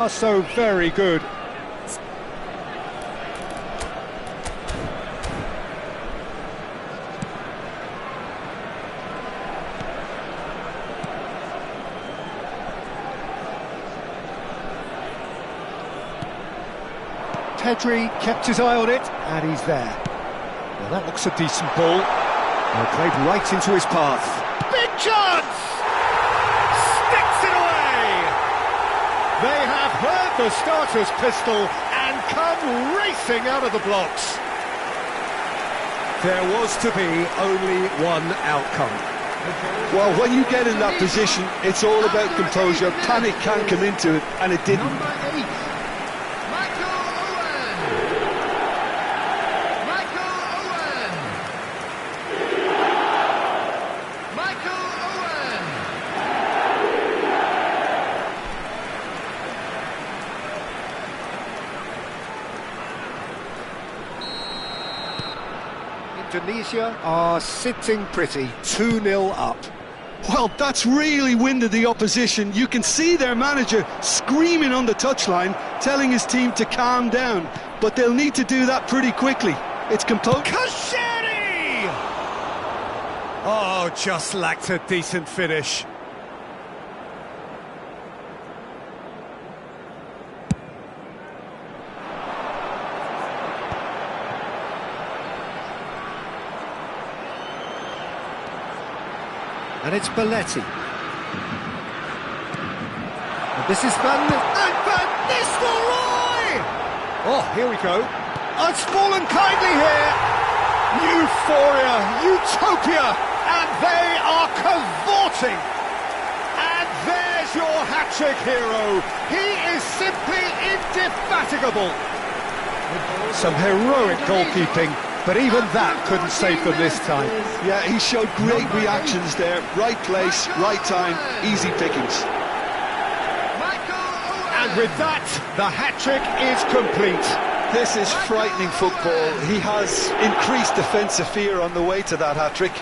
are so very good. Pedri kept his eye on it, and he's there. Well, that looks a decent ball. Well, played right into his path. Big chance! Sticks it away! They have heard the starter's pistol and come racing out of the blocks. There was to be only one outcome. Well, when you get in that position, it's all about composure. Panic can come into it, and it didn't. Indonesia are sitting pretty, 2-0 up. Well, that's really winded the opposition. You can see their manager screaming on the touchline, telling his team to calm down. But they'll need to do that pretty quickly. It's composed. Kashiri! Oh, just lacked a decent finish. And it's Belletti. And this is Van Nistelrooy! Oh, here we go. Oh, it's fallen kindly here. Euphoria, utopia, and they are cavorting. And there's your hat-trick hero. He is simply indefatigable. Some heroic goalkeeping. But even that couldn't save them this time. Yeah, he showed great reactions there. Right place, right time, easy pickings. And with that, the hat-trick is complete. This is frightening football. He has increased defensive fear on the way to that hat-trick.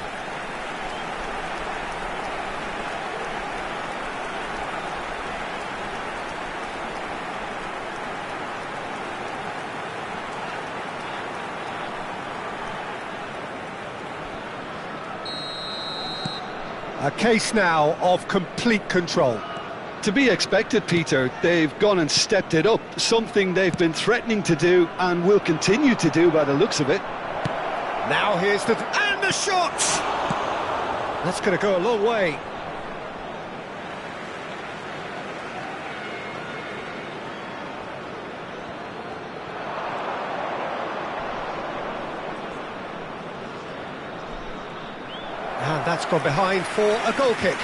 A case now of complete control. To be expected, Peter. They've gone and stepped it up, something they've been threatening to do and will continue to do by the looks of it. Now here's the shot! That's going to go a long way. And that's gone behind for a goal kick.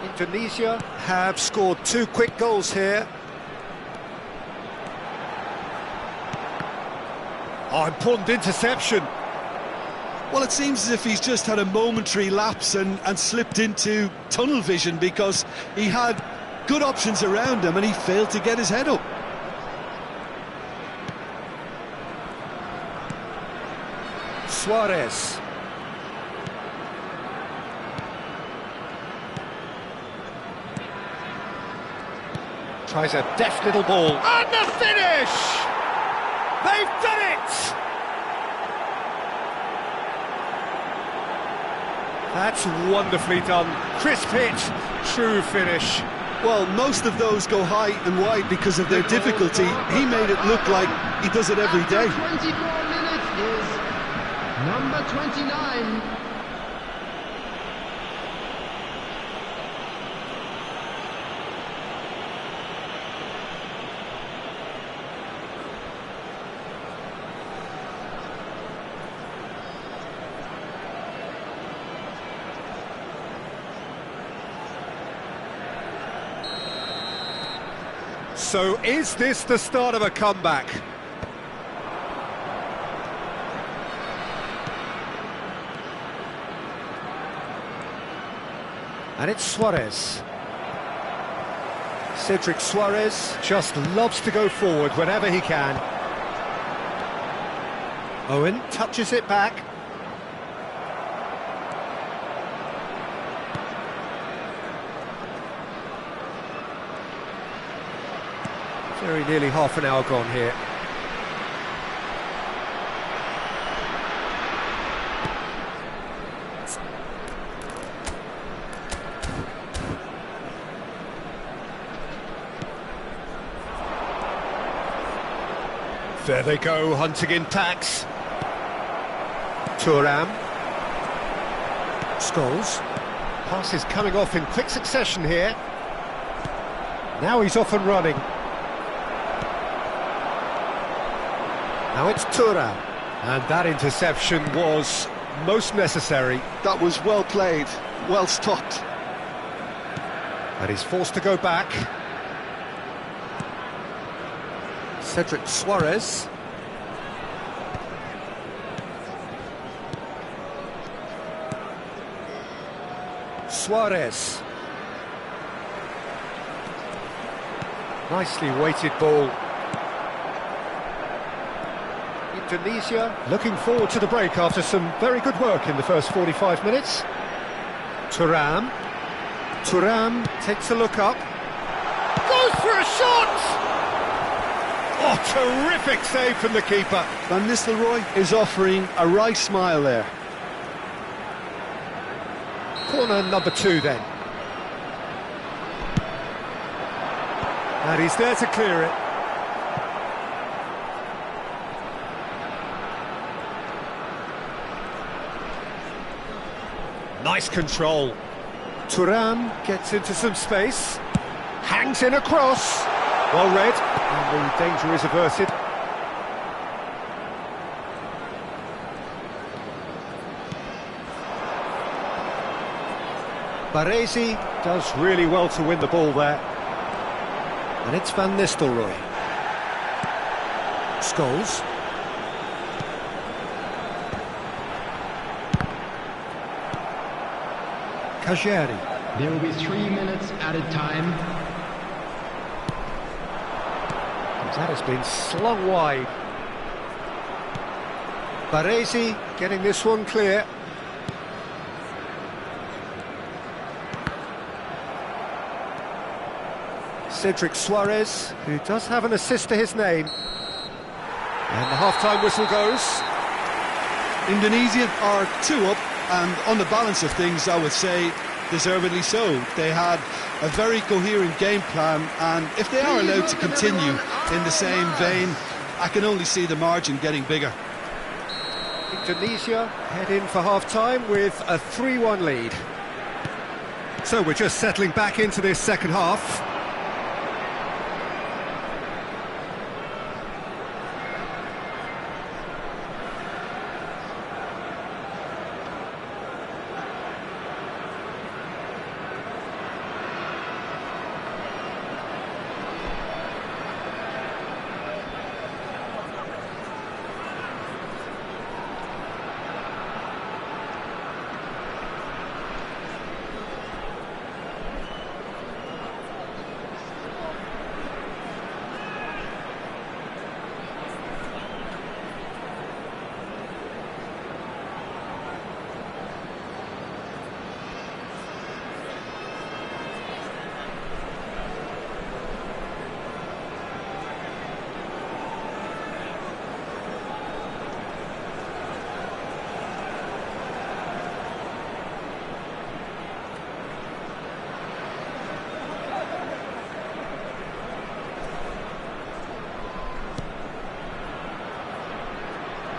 Indonesia have scored 2 quick goals here. Oh, important interception. Well, it seems as if he's just had a momentary lapse and slipped into tunnel vision, because he had good options around him and he failed to get his head up. Suarez. Tries a deft little ball. And the finish! They've done it! That's wonderfully done. Crisp hit, true finish. Well, most of those go high and wide because of their difficulty. He made it look like he does it every day. 24 minutes is number 29. So is this the start of a comeback? And it's Suarez. Cedric Suarez just loves to go forward whenever he can. Owen touches it back. Very nearly half an hour gone here. There they go, hunting in packs. Thuram. Scholes. Pass is coming off in quick succession here. Now he's off and running. Now it's Thuram. And that interception was most necessary. That was well played, well stopped. And he's forced to go back. Cedric Suarez. Suarez. Nicely weighted ball. Indonesia looking forward to the break after some very good work in the first 45 minutes. Thuram. Thuram takes a look up. Goes for a shot! Oh, terrific save from the keeper. Van Nistelrooy is offering a right smile there. Corner number 2 then. And he's there to clear it. Nice control. Thuram gets into some space. Hangs in a cross. Well read. And the danger is averted. Baresi does really well to win the ball there. And it's Van Nistelrooy. Scholes. Kajeri. There will be 3 minutes added time. That has been slung wide. Baresi getting this one clear. Cedric Suarez, who does have an assist to his name. And the half-time whistle goes. Indonesia are 2 up, and on the balance of things, I would say deservedly so. They had a very coherent game plan, and if they are allowed to continue in the same vein, I can only see the margin getting bigger. Indonesia head in for half-time with a 3-1 lead. So we're just settling back into this second half.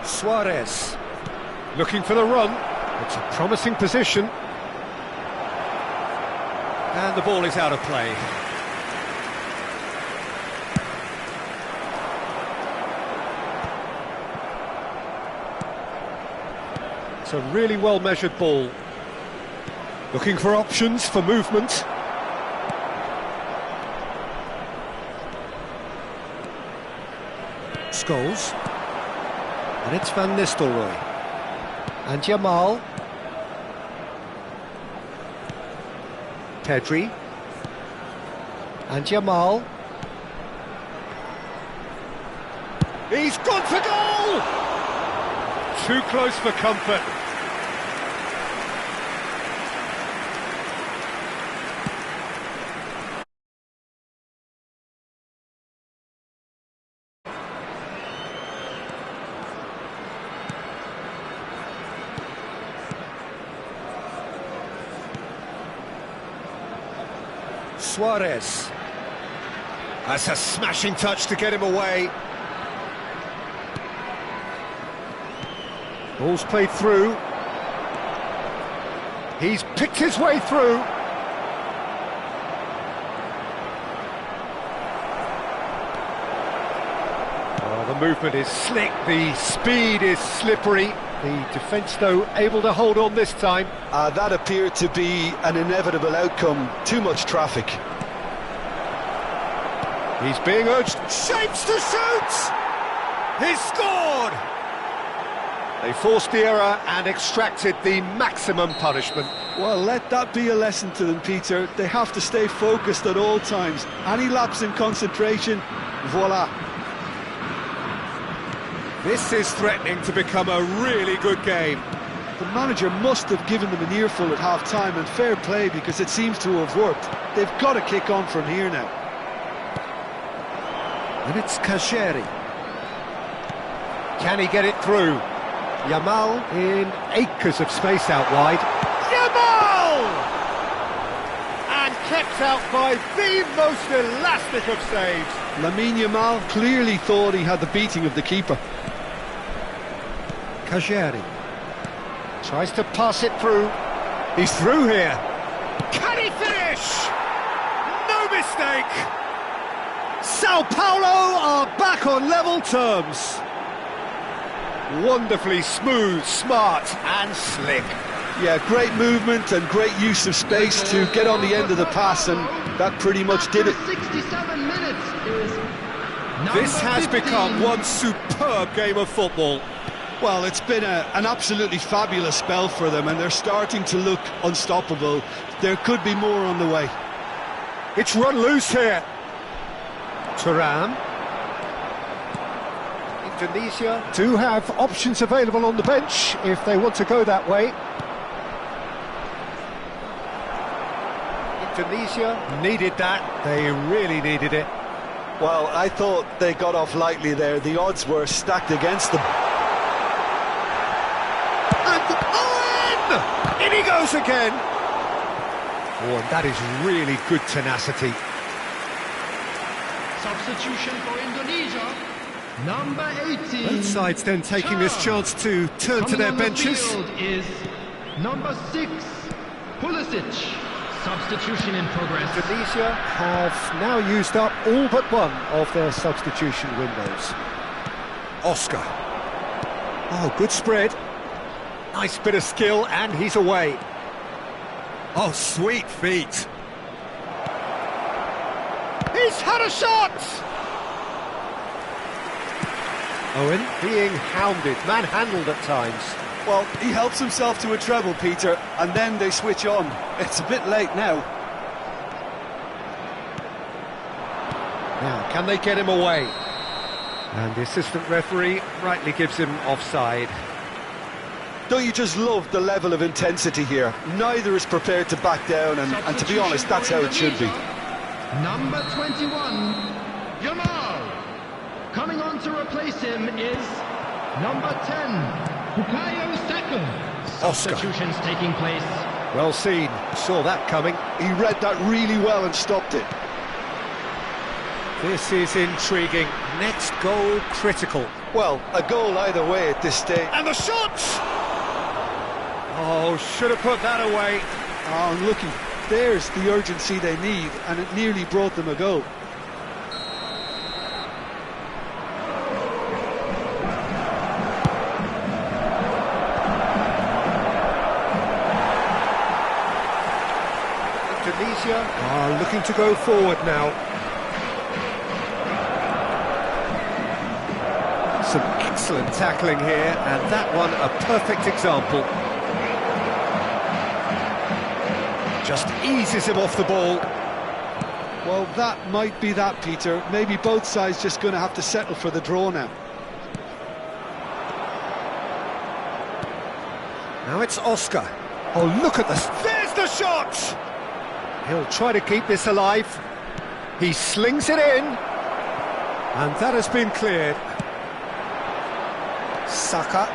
Suarez, looking for the run. It's a promising position. And the ball is out of play. It's a really well-measured ball. Looking for options for movement. Scholes. And it's Van Nistelrooy. And Jamal. Pedri. And Jamal. He's gone for goal! too close for comfort. Suarez. That's a smashing touch to get him away. Ball's played through. He's picked his way through. Oh, the movement is slick, the speed is slippery. The defence, though, able to hold on this time. That appeared to be an inevitable outcome. Too much traffic. He's being urged. Shapes to shoot! He's scored! They forced the error and extracted the maximum punishment. Well, let that be a lesson to them, Peter. They have to stay focused at all times. Any lapse in concentration, voila. This is threatening to become a really good game. The manager must have given them an earful at half-time, and fair play, because it seems to have worked. They've got to kick on from here now. And it's Kajeri. Can he get it through? Yamal in acres of space out wide. Yamal! And kept out by the most elastic of saves. Lamine Yamal clearly thought he had the beating of the keeper. Kajeri tries to pass it through. He's through here. Can he finish? No mistake. Sao Paulo are back on level terms. Wonderfully smooth, smart and slick. Yeah, great movement and great use of space to get on the end of the pass, and that pretty much did it. 67 minutes is This has become one superb game of football. Well, it's been an absolutely fabulous spell for them, and they're starting to look unstoppable. There could be more on the way. It's run loose here. Thuram. Indonesia do have options available on the bench if they want to go that way. Indonesia needed that. They really needed it. Well, I thought they got off lightly there. The odds were stacked against them. And Owen! In he goes again. Oh, and that is really good tenacity. substitution for Indonesia. Number 18. Both sides then taking this chance to turn to their benches. The field is number 6, Pulisic. Substitution in progress. Indonesia have now used up all but one of their substitution windows. Oscar. Oh, good spread. Nice bit of skill, and he's away. Oh, sweet feet. He's had a shot! Owen being hounded, manhandled at times. Well, he helps himself to a treble, Peter, and then they switch on. It's a bit late now. Now, can they get him away? And the assistant referee rightly gives him offside. Don't you just love the level of intensity here? Neither is prepared to back down, and to be honest, that's how it should be. Number 21, Yamal. Coming on to replace him is number 10, Bukayo Saka. Substitutions taking place. Well seen, saw that coming. He read that really well and stopped it. This is intriguing. Next goal critical. Well, a goal either way at this stage. And the shot! Oh, should have put that away. Oh, and looking, there's the urgency they need, and it nearly brought them a goal. Indonesia are looking to go forward now. Some excellent tackling here, and that one a perfect example. Just eases him off the ball. Well, that might be that, Peter. Maybe both sides just going to have to settle for the draw now. Now it's Oscar. Oh, look at this. There's the shot! He'll try to keep this alive. He slings it in. And that has been cleared. Saka.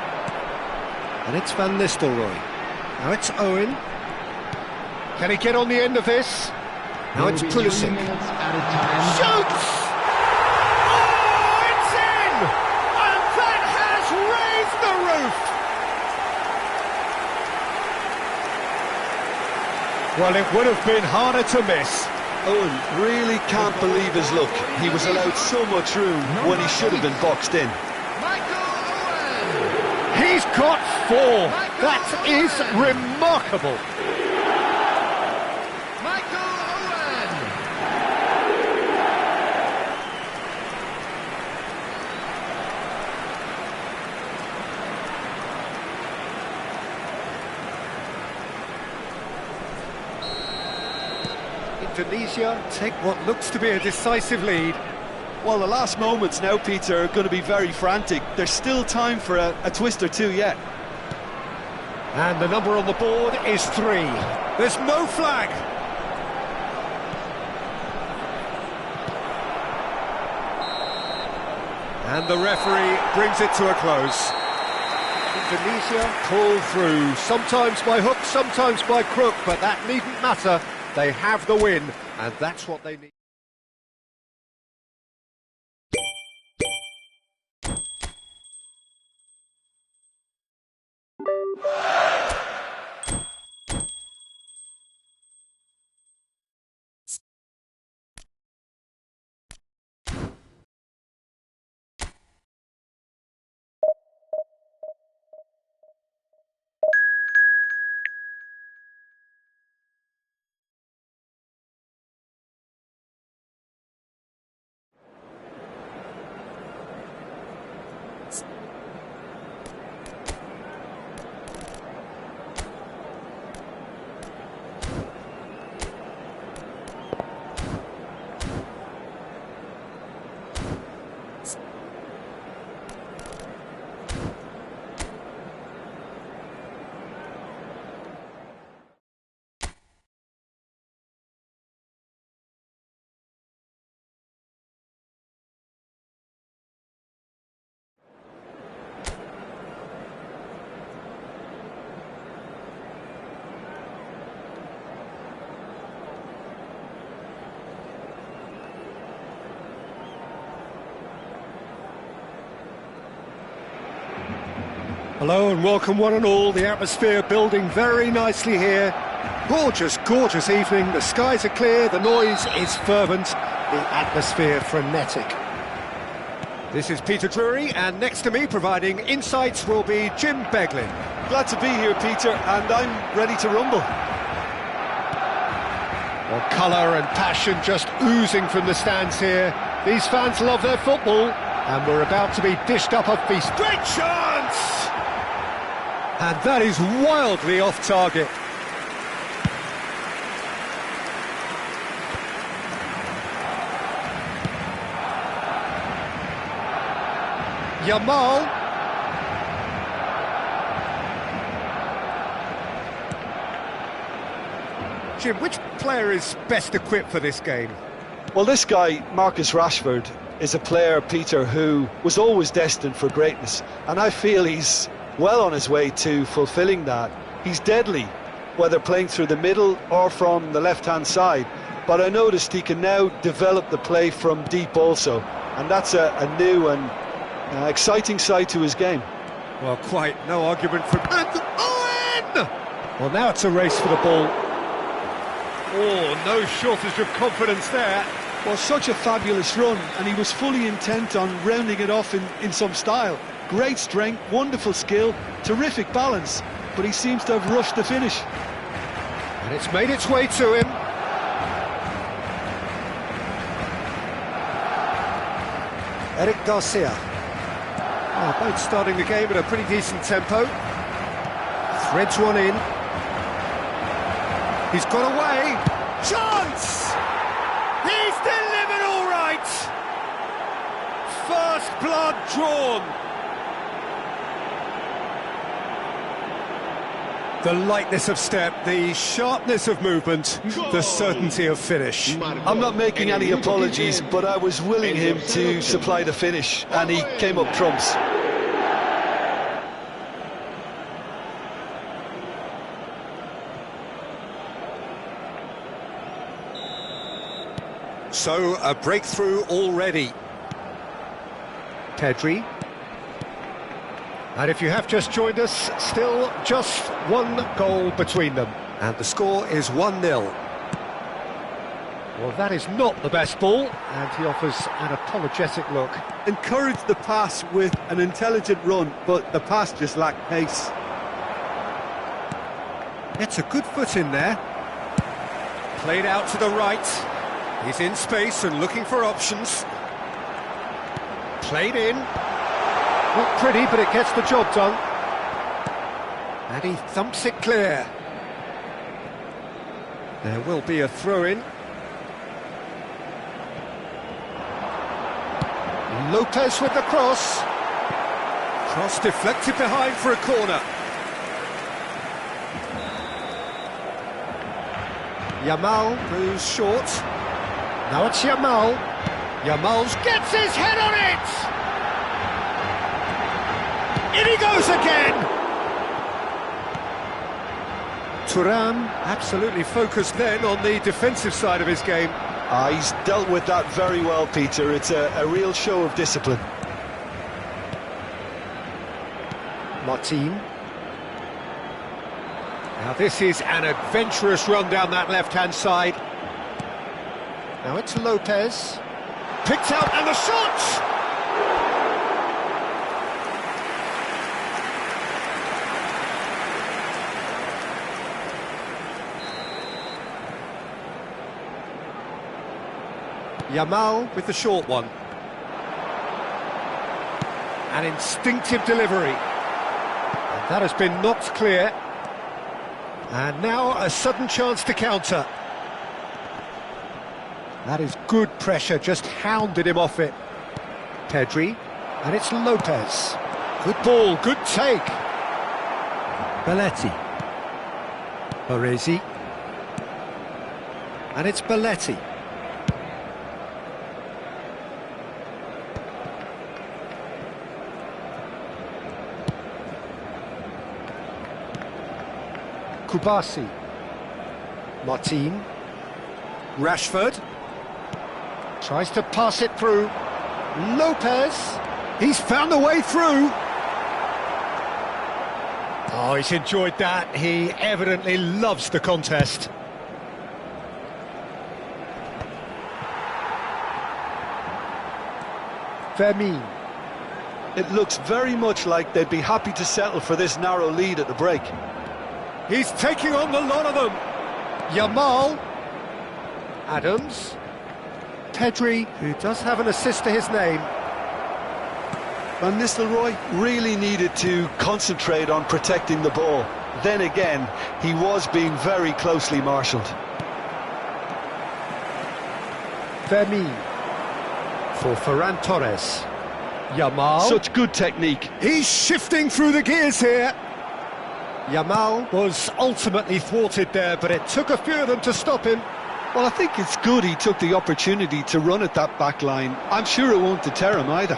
And it's Van Nistelrooy. Now it's Owen. Can he get on the end of this? Now it's Pulisic. Shoots! Oh, it's in! And that has raised the roof! Well, it would have been harder to miss. Owen really can't believe his luck. He was allowed so much room when he should have been boxed in. He's got 4. That is remarkable. Indonesia take what looks to be a decisive lead. Well, the last moments now, Peter, are going to be very frantic. There's still time for a twist or two yet. And the number on the board is 3. There's no flag. And the referee brings it to a close. Indonesia pull through, sometimes by hook, sometimes by crook, but that needn't matter. They have the win, and that's what they need. Hello and welcome one and all, the atmosphere building very nicely here. Gorgeous, gorgeous evening, the skies are clear, the noise is fervent, the atmosphere frenetic. This is Peter Drury, and next to me providing insights will be Jim Beglin. Glad to be here, Peter, and I'm ready to rumble. Well, colour and passion just oozing from the stands here. These fans love their football, and we're about to be dished up a feast. Great chance! And that is wildly off target. Yamal. Jim, which player is best equipped for this game? Well, this guy, Marcus Rashford, is a player, Peter, who was always destined for greatness. And I feel he's well on his way to fulfilling that. He's deadly, whether playing through the middle or from the left-hand side. But I noticed he can now develop the play from deep also. And that's a new and exciting side to his game. Well, quite no argument for... And Owen! Well, now it's a race for the ball. Oh, no shortage of confidence there. Well, such a fabulous run, and he was fully intent on rounding it off in some style. Great strength, wonderful skill, terrific balance, but he seems to have rushed the finish. And it's made its way to him. Eric Garcia. Oh, both starting the game at a pretty decent tempo. Threads one in. He's got away. Chance! He's delivered all right. First blood drawn. The lightness of step, the sharpness of movement, the certainty of finish. I'm not making any apologies, but I was willing him to supply the finish, and he came up trumps. So, a breakthrough already. Pedri. And if you have just joined us, still just one goal between them. And the score is 1-0. Well, that is not the best ball, and he offers an apologetic look. Encouraged the pass with an intelligent run, but the pass just lacked pace. Gets a good foot in there. Played out to the right. He's in space and looking for options. Played in. Not pretty, but it gets the job done. And he thumps it clear. There will be a throw-in. Lopez with the cross. Cross deflected behind for a corner. Yamal goes short. Now it's Yamal. Yamal gets his head on it! In he goes again! Thuram absolutely focused then on the defensive side of his game. He's dealt with that very well, Peter. It's a real show of discipline. Martin. Now this is an adventurous run down that left-hand side. Now it's Lopez. Picked out and the shot! Yamal with the short one. An instinctive delivery. And that has been knocked clear. And now a sudden chance to counter. That is good pressure, just hounded him off it. Pedri, and it's Lopez. Good ball, good take. Belletti. Baresi. And it's Belletti. Kubasi. Martin. Rashford. Tries to pass it through. Lopez. He's found a way through. Oh, he's enjoyed that. He evidently loves the contest. Fermin. It looks very much like they'd be happy to settle for this narrow lead at the break. He's taking on the lot of them. Yamal. Adams. Pedri, who does have an assist to his name. Van Nistelrooy really needed to concentrate on protecting the ball. Then again, he was being very closely marshalled. Fermin. For Ferran Torres. Yamal. Such good technique. He's shifting through the gears here. Yamal was ultimately thwarted there, but it took a few of them to stop him. Well, I think it's good he took the opportunity to run at that back line. I'm sure it won't deter him either.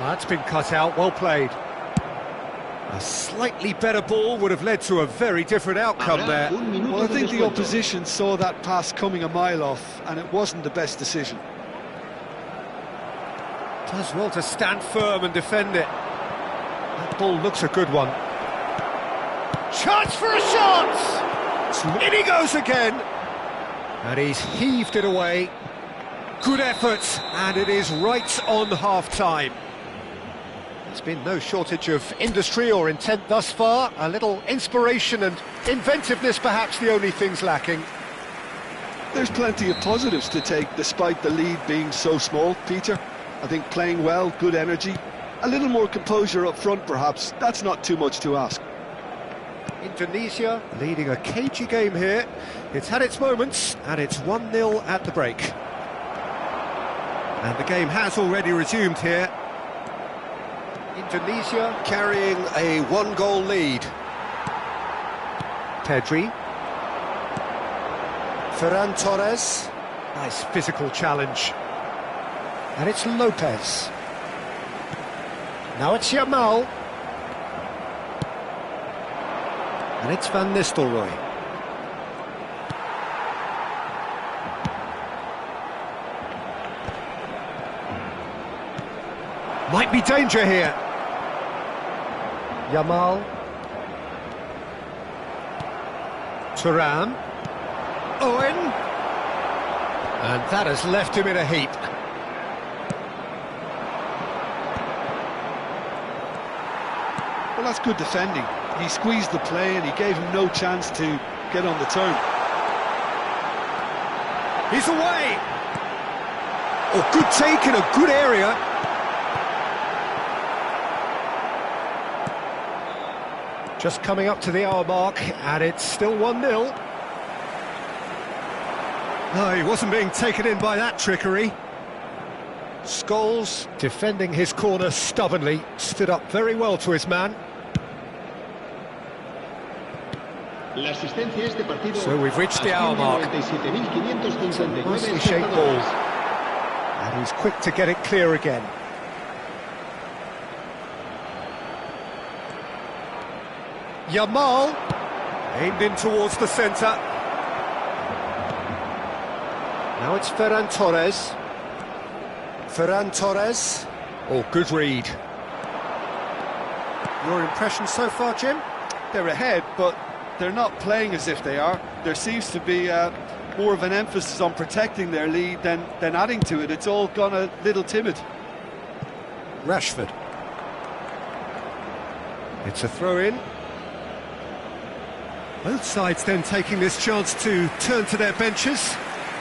That's been cut out, well played. A slightly better ball would have led to a very different outcome there. Well, I think the opposition saw that pass coming a mile off, and it wasn't the best decision. Does well to stand firm and defend it. That ball looks a good one. Chance for a shot! In he goes again! And he's heaved it away. Good effort, and it is right on half-time. There's been no shortage of industry or intent thus far. A little inspiration and inventiveness, perhaps the only things lacking. There's plenty of positives to take, despite the lead being so small, Peter. I think playing well, good energy. A little more composure up front, perhaps. That's not too much to ask. Indonesia leading a cagey game here. It's had its moments, and it's 1-0 at the break. And the game has already resumed here. Indonesia carrying a one-goal lead. Pedri. Ferran Torres. Nice physical challenge. And it's Lopez. Now it's Yamal. And it's Van Nistelrooy. Might be danger here. Yamal. Thuram. Owen. And that has left him in a heap. Well, that's good defending. He squeezed the play and he gave him no chance to get on the turn. He's away! Oh, good take in a good area. Just coming up to the hour mark, and it's still 1-0. No, he wasn't being taken in by that trickery. Scholes, defending his corner stubbornly, stood up very well to his man. So we've reached the hour mark. It's a nicely shaped ball. And he's quick to get it clear again. Yamal, aimed in towards the centre. Now it's Ferran Torres. Ferran Torres. Oh, good read. Your impression so far, Jim? They're ahead, but they're not playing as if they are. There seems to be more of an emphasis on protecting their lead than adding to it. It's all gone a little timid. Rashford. It's a throw-in. Both sides then taking this chance to turn to their benches.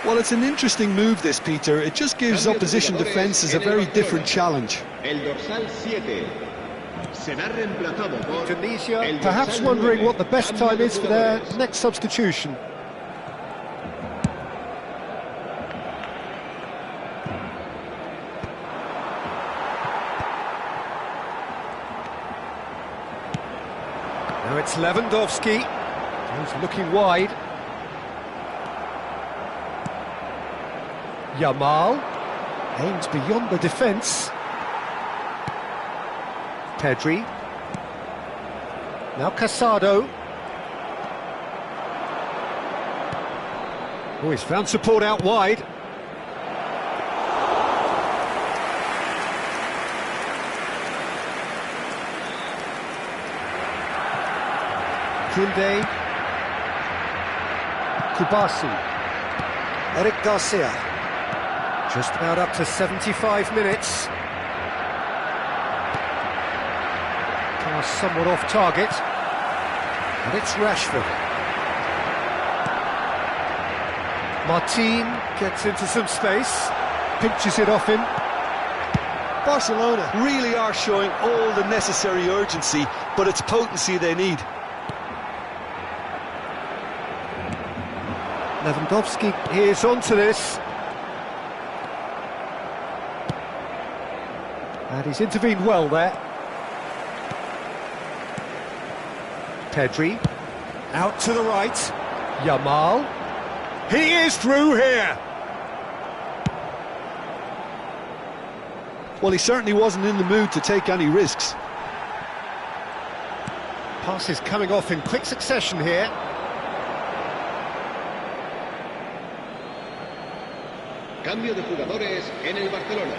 Well, it's an interesting move, this, Peter. It just gives opposition defences a very different challenge. Indonesia perhaps wondering what the best time is for their next substitution. Now it's Lewandowski. He's looking wide. Yamal aims beyond the defence. Pedri. Now Casado. Oh, he's found support out wide. Kunde. Kubasi. Eric Garcia. Just about up to 75 minutes. Pass somewhat off target. And it's Rashford. Martin gets into some space. Pinches it off him. Barcelona really are showing all the necessary urgency, but it's potency they need. Lewandowski is onto this. And he's intervened well there. Pedri, out to the right. Yamal. He is through here. Well, he certainly wasn't in the mood to take any risks. Passes coming off in quick succession here. Cambio de jugadores en el Barcelona.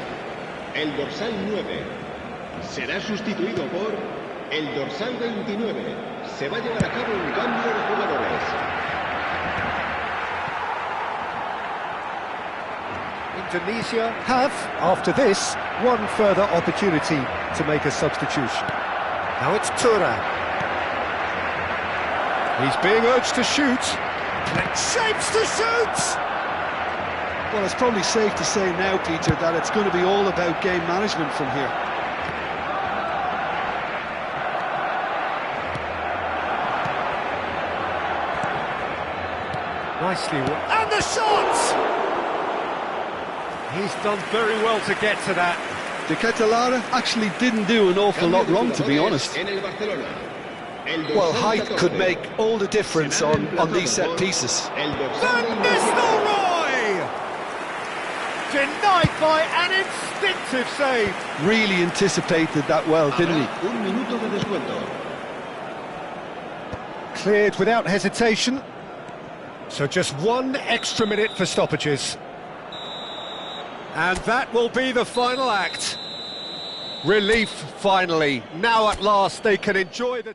El dorsal 9 será sustituido por el dorsal 29. Se va a llevar a cabo un cambio de jugadores. Indonesia have, after this, one further opportunity to make a substitution. Now it's Thuram. He's being urged to shoot. Shapes to shoot! Well, it's probably safe to say now, Peter, that it's going to be all about game management from here. Nicely, and the shot! He's done very well to get to that. De Ketelaere actually didn't do an awful lot wrong, to be honest. Well, height could make all the difference on these set pieces. Van Nistelrooy! Denied by an instinctive save. Really anticipated that well, didn't he? Cleared without hesitation. So just 1 extra minute for stoppages. And that will be the final act. Relief, finally. Now at last they can enjoy the...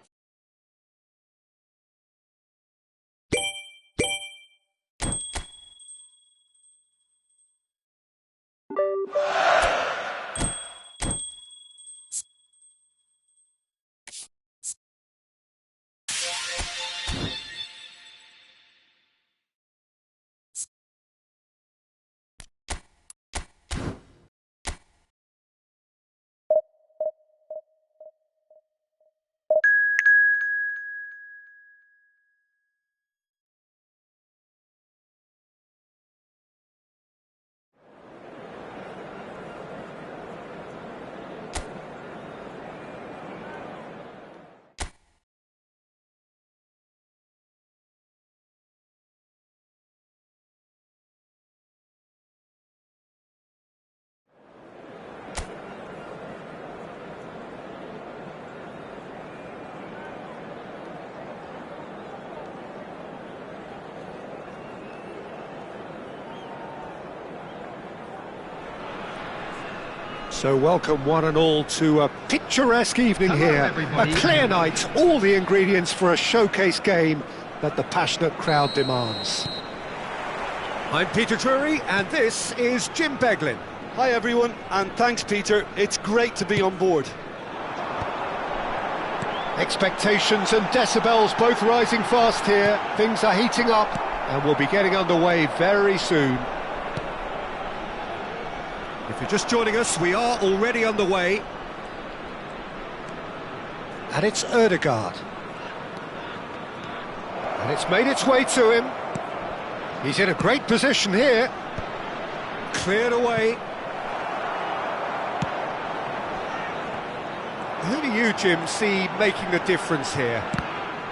So welcome one and all to a picturesque evening here, everybody. A clear night, all the ingredients for a showcase game that the passionate crowd demands. I'm Peter Drury and this is Jim Beglin. Hi everyone, and thanks Peter, it's great to be on board. Expectations and decibels both rising fast here, things are heating up and we'll be getting underway very soon. If you're just joining us, we are already underway. And it's Ødegaard. And it's made its way to him. He's in a great position here. Cleared away. Who do you, Jim, see making the difference here?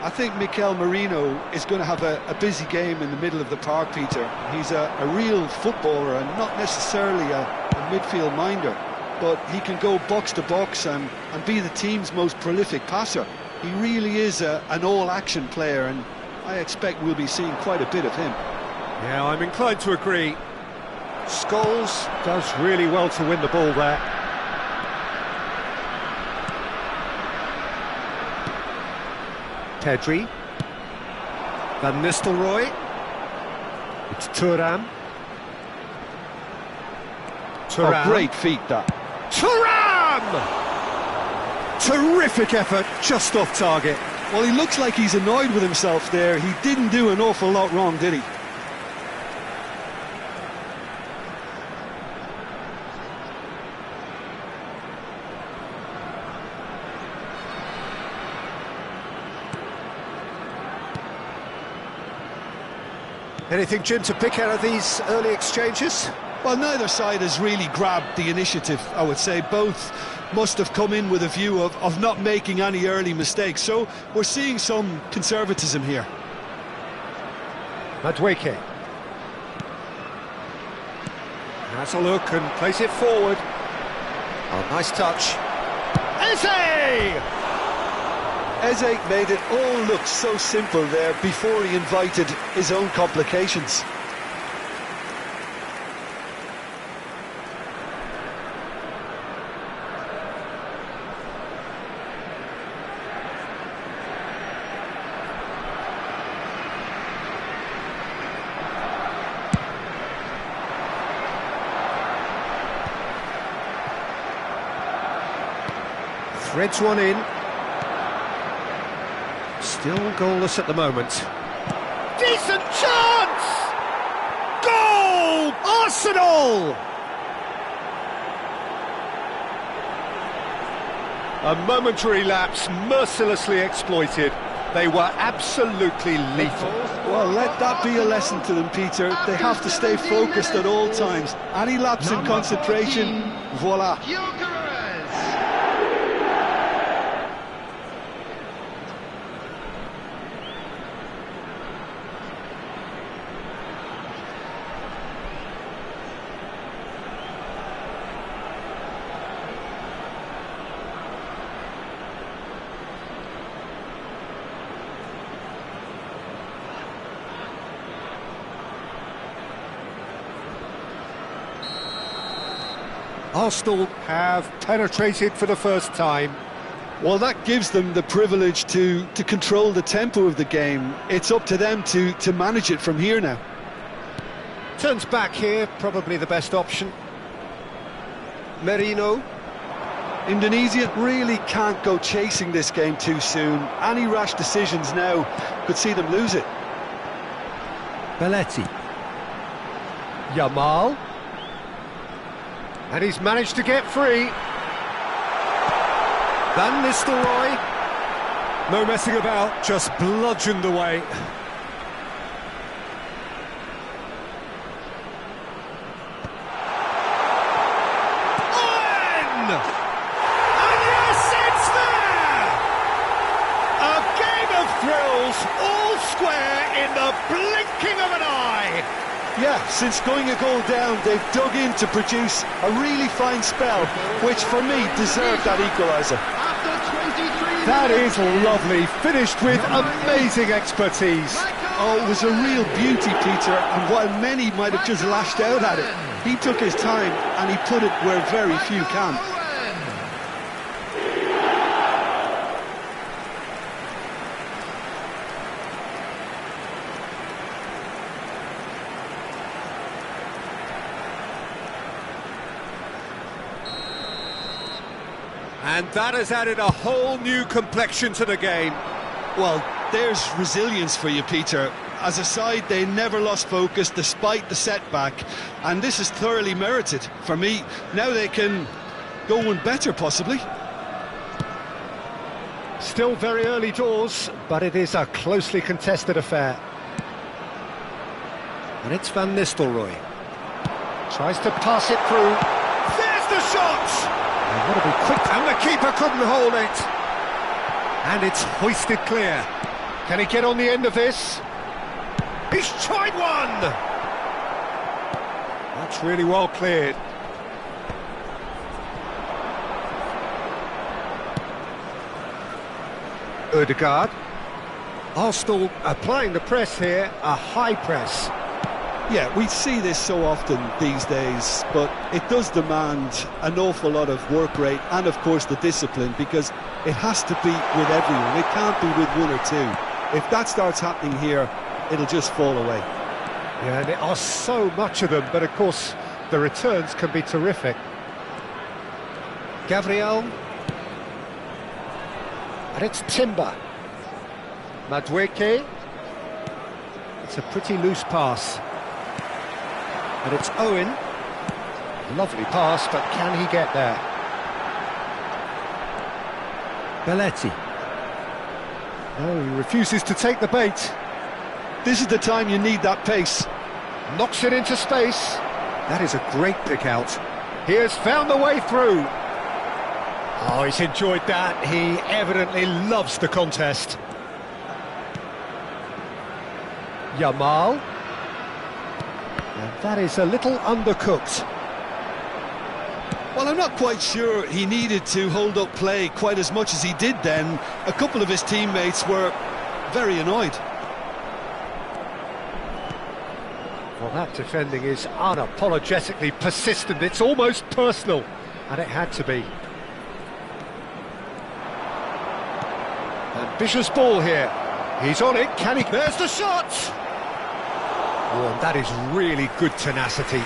I think Mikel Merino is going to have a busy game in the middle of the park, Peter. He's a real footballer and not necessarily a midfield minder, but he can go box to box and be the team's most prolific passer. He really is an all-action player, and I expect we'll be seeing quite a bit of him. Yeah, I'm inclined to agree. Scholes does really well to win the ball there. Pedri. Van Nistelrooy. It's Thuram. Oh, great feat that. Thuram! Terrific effort, just off target. Well, he looks like he's annoyed with himself there. He didn't do an awful lot wrong, did he? Anything, Jim, to pick out of these early exchanges? Well, neither side has really grabbed the initiative, I would say. Both must have come in with a view of not making any early mistakes. So we're seeing some conservatism here. Madueke. Has a look and plays it forward. Oh, nice touch. Eze! Eze made it all look so simple there before he invited his own complications. Threads one in. Still goalless at the moment. Decent chance! Goal! Arsenal! A momentary lapse mercilessly exploited. They were absolutely lethal. Well, let that be a lesson to them, Peter. They have to stay focused at all times. Any lapse in concentration, voila. Arsenal have penetrated for the first time. Well, that gives them the privilege to control the tempo of the game. It's up to them to manage it from here now. Turns back here, probably the best option. Merino. Indonesia really can't go chasing this game too soon. Any rash decisions now could see them lose it. Belletti. Yamal. And he's managed to get free. Van Nistelrooy. No messing about, just bludgeoned away. Owen! And yes, it's there! A game of thrills, all square in the blinking of an eye. Yeah, since going a goal down, they've dug in to produce a really fine spell, which for me deserved that equaliser. That is lovely, finished with amazing expertise. Oh, it was a real beauty, Peter, and while many might have just lashed out at it, he took his time and he put it where very few can. And that has added a whole new complexion to the game. Well, there's resilience for you, Peter. As a side, they never lost focus despite the setback, and this is thoroughly merited. For me, now they can go one better, possibly. Still very early doors, but it is a closely contested affair. And it's Van Nistelrooy. Tries to pass it through. There's the shot! And what a be quick, and the keeper couldn't hold it. And it's hoisted clear. Can he get on the end of this? He's tried one! That's really well cleared. Ødegaard. Arsenal applying the press here, a high press. Yeah, we see this so often these days, but it does demand an awful lot of work rate and, of course, the discipline, because it has to be with everyone. It can't be with one or two. If that starts happening here, it'll just fall away. Yeah, and there are so much of them, but of course, the returns can be terrific. Gabriel. And it's Timber. Madueke. It's a pretty loose pass. And it's Owen. Lovely pass, but can he get there? Belletti. No, he refuses to take the bait. This is the time you need that pace. Knocks it into space. That is a great pick out. He has found the way through. Oh, he's enjoyed that. He evidently loves the contest. Yamal. And that is a little undercooked. Well, I'm not quite sure he needed to hold up play quite as much as he did then. A couple of his teammates were very annoyed. Well, that defending is unapologetically persistent. It's almost personal, and it had to be. Ambitious ball here. He's on it. Can he? There's the shot! Oh, and that is really good tenacity.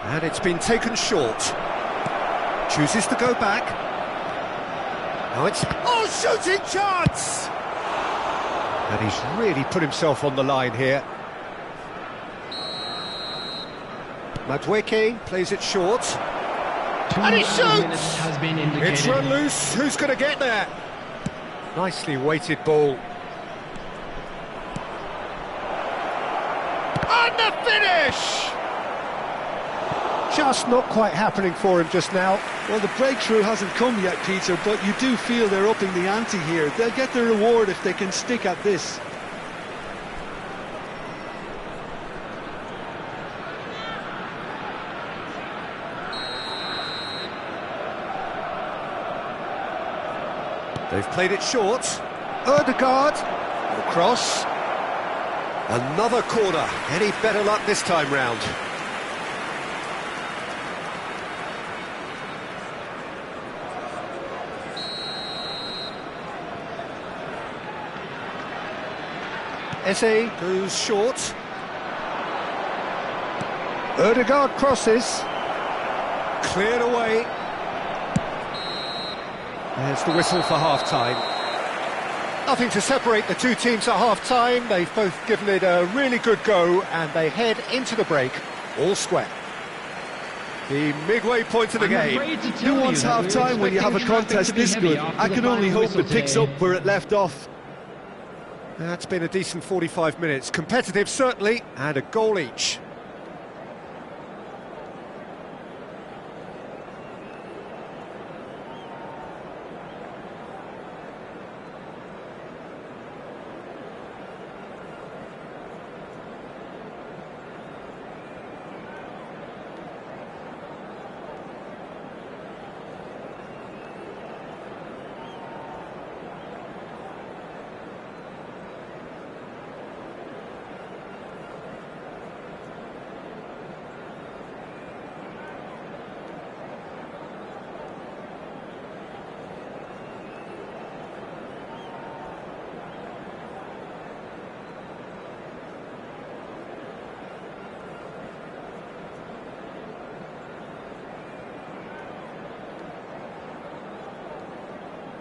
And it's been taken short. Chooses to go back. Now it's... Oh, shooting chance! And he's really put himself on the line here. Madueke plays it short. And he shoots! Has been indicated. It's run loose. Who's going to get there? Nicely weighted ball. And the finish! Just not quite happening for him just now. Well, the breakthrough hasn't come yet, Peter, but you do feel they're upping the ante here. They'll get the reward if they can stick at this. They've played it short. Ødegaard. The cross. Another corner. Any better luck this time round? Eze goes short. Ødegaard crosses. Cleared away. There's the whistle for half-time. Nothing to separate the two teams at half-time. They've both given it a really good go, and they head into the break all square. The midway point of the game. Who wants half-time when you have a contest this good? I can only hope it picks up where it left off. That's been a decent 45 minutes. Competitive, certainly, and a goal each.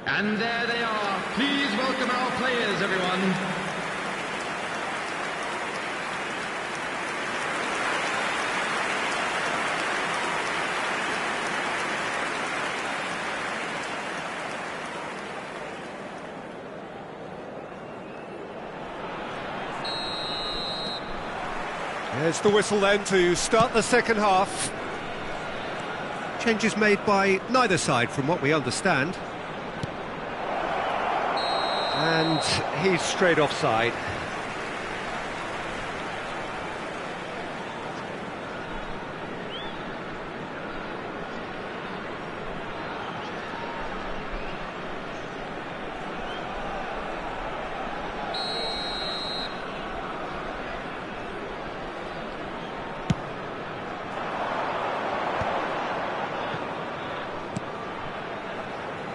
And there they are. Please welcome our players, everyone. There's the whistle then to start the second half. Changes made by neither side from what we understand. And he's straight offside.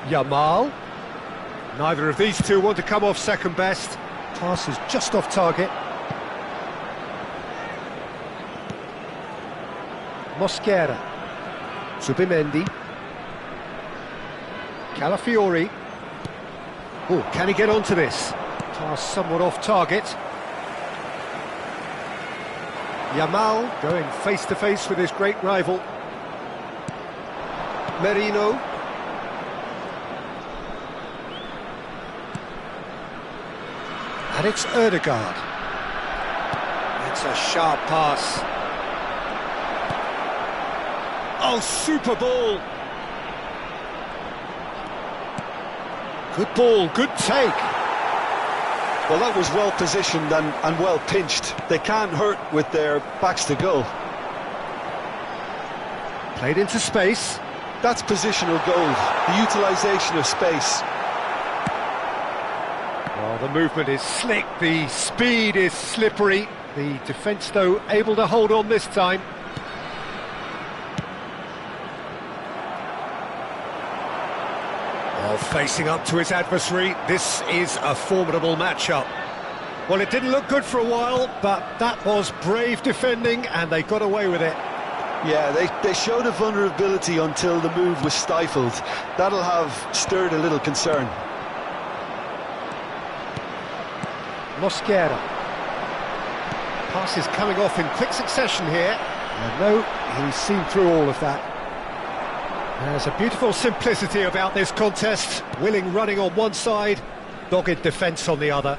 Yamal. Neither of these two want to come off second best. Pass is just off target. Mosquera. Zubimendi. Calafiori. Oh, can he get onto this? Pass somewhat off target. Yamal going face-to-face with his great rival. Merino. And it's Ødegaard. It's a sharp pass. Oh, super ball. Good ball, good take. Well, that was well positioned and well pinched. They can't hurt with their backs to goal. Played into space. That's positional goal, the utilisation of space. Well, the movement is slick, the speed is slippery. The defence, though, able to hold on this time. Well, facing up to his adversary, this is a formidable matchup. Well, it didn't look good for a while, but that was brave defending, and they got away with it. Yeah, they showed a vulnerability until the move was stifled. That'll have stirred a little concern. Mosquera. Passes coming off in quick succession here. And no, he's seen through all of that. There's a beautiful simplicity about this contest. Willing running on one side, dogged defence on the other.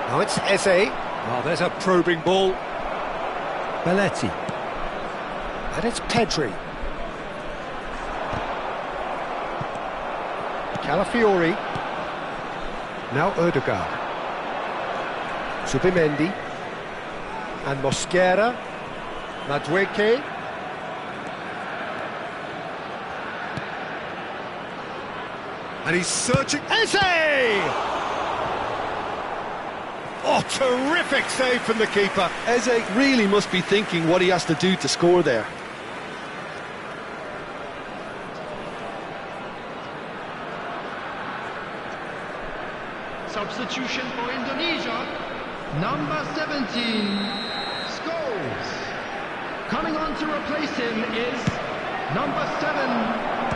Now it's Eze. Oh, there's a probing ball. Belletti. And it's Pedri. Calafiori. Now Ødegaard. Zubimendi. And Mosquera. Madueke. And he's searching. Eze! Oh, terrific save from the keeper. Eze really must be thinking what he has to do to score there. Substitution for Indonesia, number 17, Scholes. Coming on to replace him is number 7,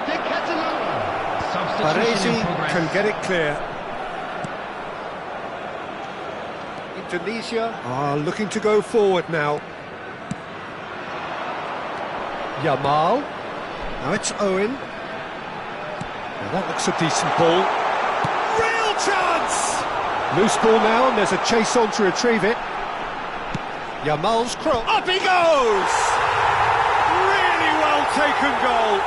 De Ketelaere. Substitution in Baresi progress. can get it clear. Indonesia are looking to go forward now. Yamal. Now it's Owen. Now that looks a decent ball. Real chance! Loose ball now, and there's a chase on to retrieve it. Yamal's cross. Up he goes! Really well taken goal.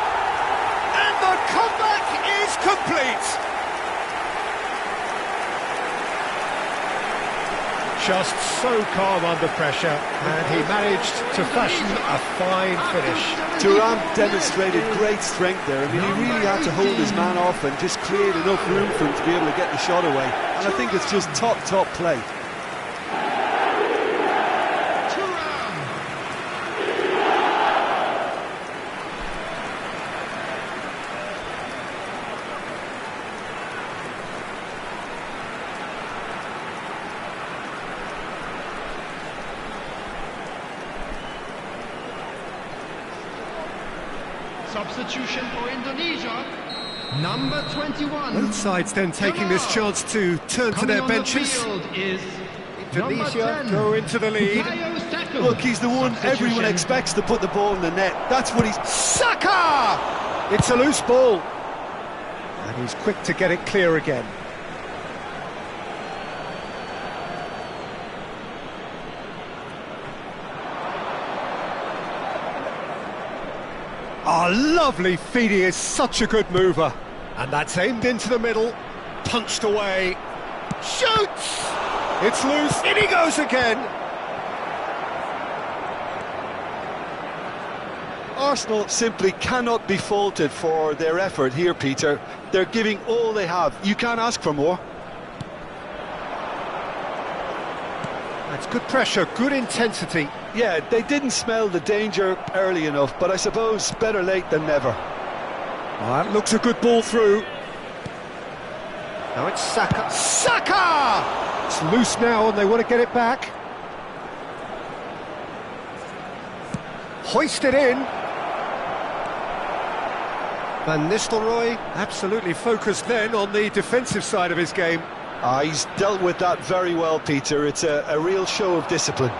And the comeback is complete. Just so calm under pressure, and he managed to fashion a fine finish. Thuram demonstrated great strength there. I mean, he really had to hold his man off and just create enough room for him to be able to get the shot away. And I think it's just top play. Substitution for Indonesia, number 21. Both sides then taking this chance to turn to their benches. Is Indonesia go into the lead. Look, he's the one everyone expects to put the ball in the net. That's what he's... Saka! It's a loose ball. And he's quick to get it clear again. Oh, lovely feed. He is such a good mover. And that's aimed into the middle, punched away, shoots! It's loose, in he goes again! Arsenal simply cannot be faulted for their effort here, Peter. They're giving all they have. You can't ask for more. That's good pressure, good intensity. Yeah, they didn't smell the danger early enough, but I suppose better late than never. Oh, that looks a good ball through. Now it's Saka. Saka! It's loose now and they want to get it back. Hoist it in. Van Nistelrooy absolutely focused then on the defensive side of his game. He's dealt with that very well, Peter. It's a real show of discipline.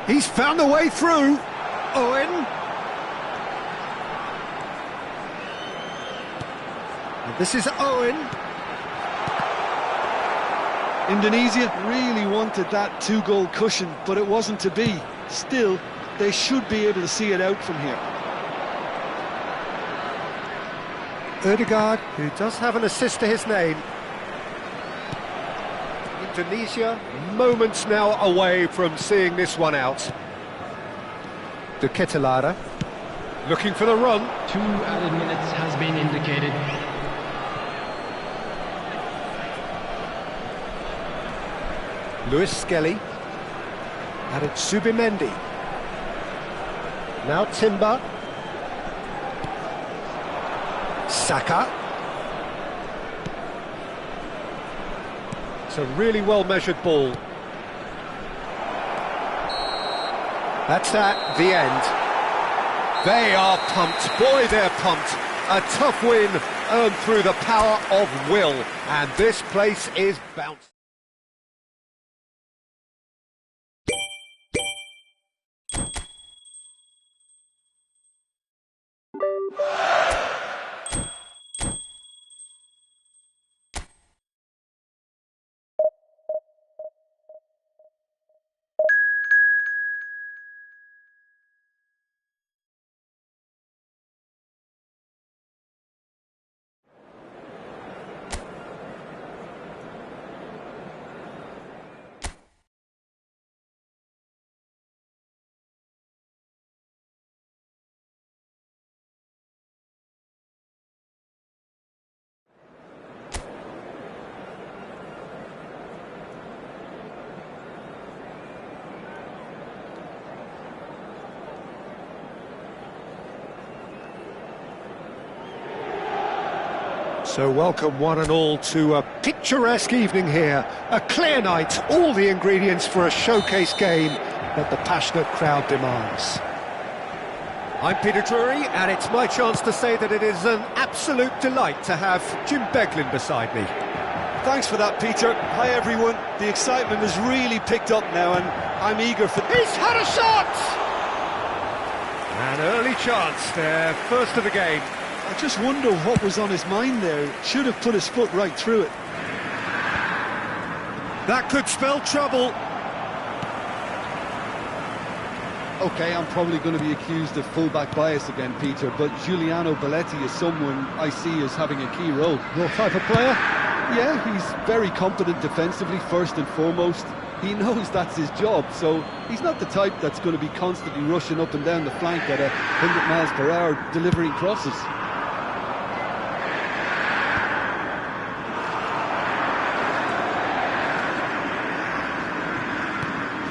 He's found a way through. Owen. And this is Owen. Indonesia really wanted that two-goal cushion, but it wasn't to be. Still, they should be able to see it out from here. Ødegaard, who does have an assist to his name. Indonesia, moments now away from seeing this one out. De Ketelaere, looking for the run. 2 added minutes has been indicated. Lewis Skelly. And it's Subimendi. Now Timber. Saka. It's a really well-measured ball. That's that, the end. They are pumped. Boy, they're pumped. A tough win earned through the power of will. And this place is bouncing. So welcome one and all to a picturesque evening here. A clear night, all the ingredients for a showcase game that the passionate crowd demands. I'm Peter Drury, and it's my chance to say that it is an absolute delight to have Jim Beglin beside me. Thanks for that, Peter. Hi, everyone. The excitement has really picked up now, and I'm eager for... He's had a shot! An early chance, their first of the game. I just wonder what was on his mind there. Should have put his foot right through it. That could spell trouble. OK, I'm probably going to be accused of full-back bias again, Peter, but Giuliano Belletti is someone I see as having a key role. Your type of player? Yeah, he's very competent defensively, first and foremost. He knows that's his job, so he's not the type that's going to be constantly rushing up and down the flank at 100 miles per hour, delivering crosses.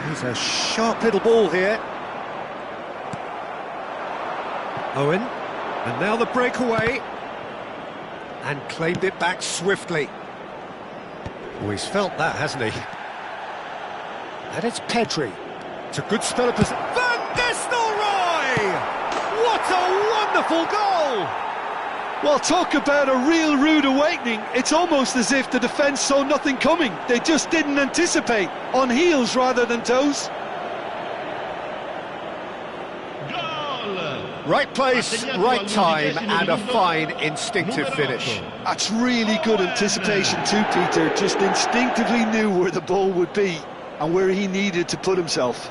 He's a sharp little ball here. Owen, and now the breakaway, and claimed it back swiftly. Oh, he's felt that, hasn't he? And it's Pedri. It's a good spell of possession. Van Nistelrooy! What a wonderful goal! Well, talk about a real rude awakening. It's almost as if the defence saw nothing coming. They just didn't anticipate, on heels rather than toes. Right place, right time, and a fine instinctive finish. That's really good anticipation too, Peter. Just instinctively knew where the ball would be and where he needed to put himself.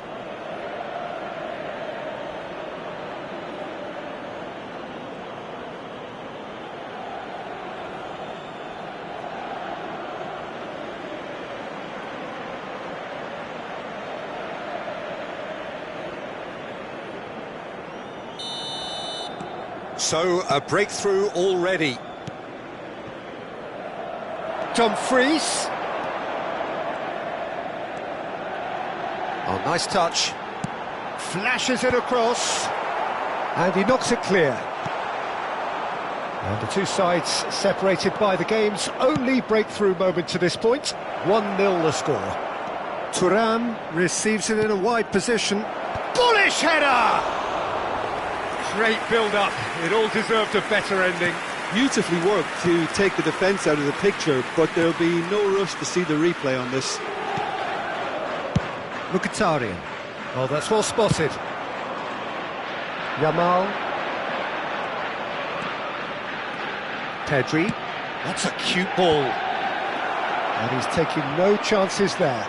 So, a breakthrough already. Dumfries. Oh, nice touch. Flashes it across. And he knocks it clear. And the two sides separated by the game's only breakthrough moment to this point. 1-0 the score. Thuram receives it in a wide position. Bullish header! Great build-up. It all deserved a better ending. Beautifully worked to take the defence out of the picture, but there'll be no rush to see the replay on this. Mkhitaryan. Oh, that's well spotted. Yamal. Pedri. That's a cute ball. And he's taking no chances there.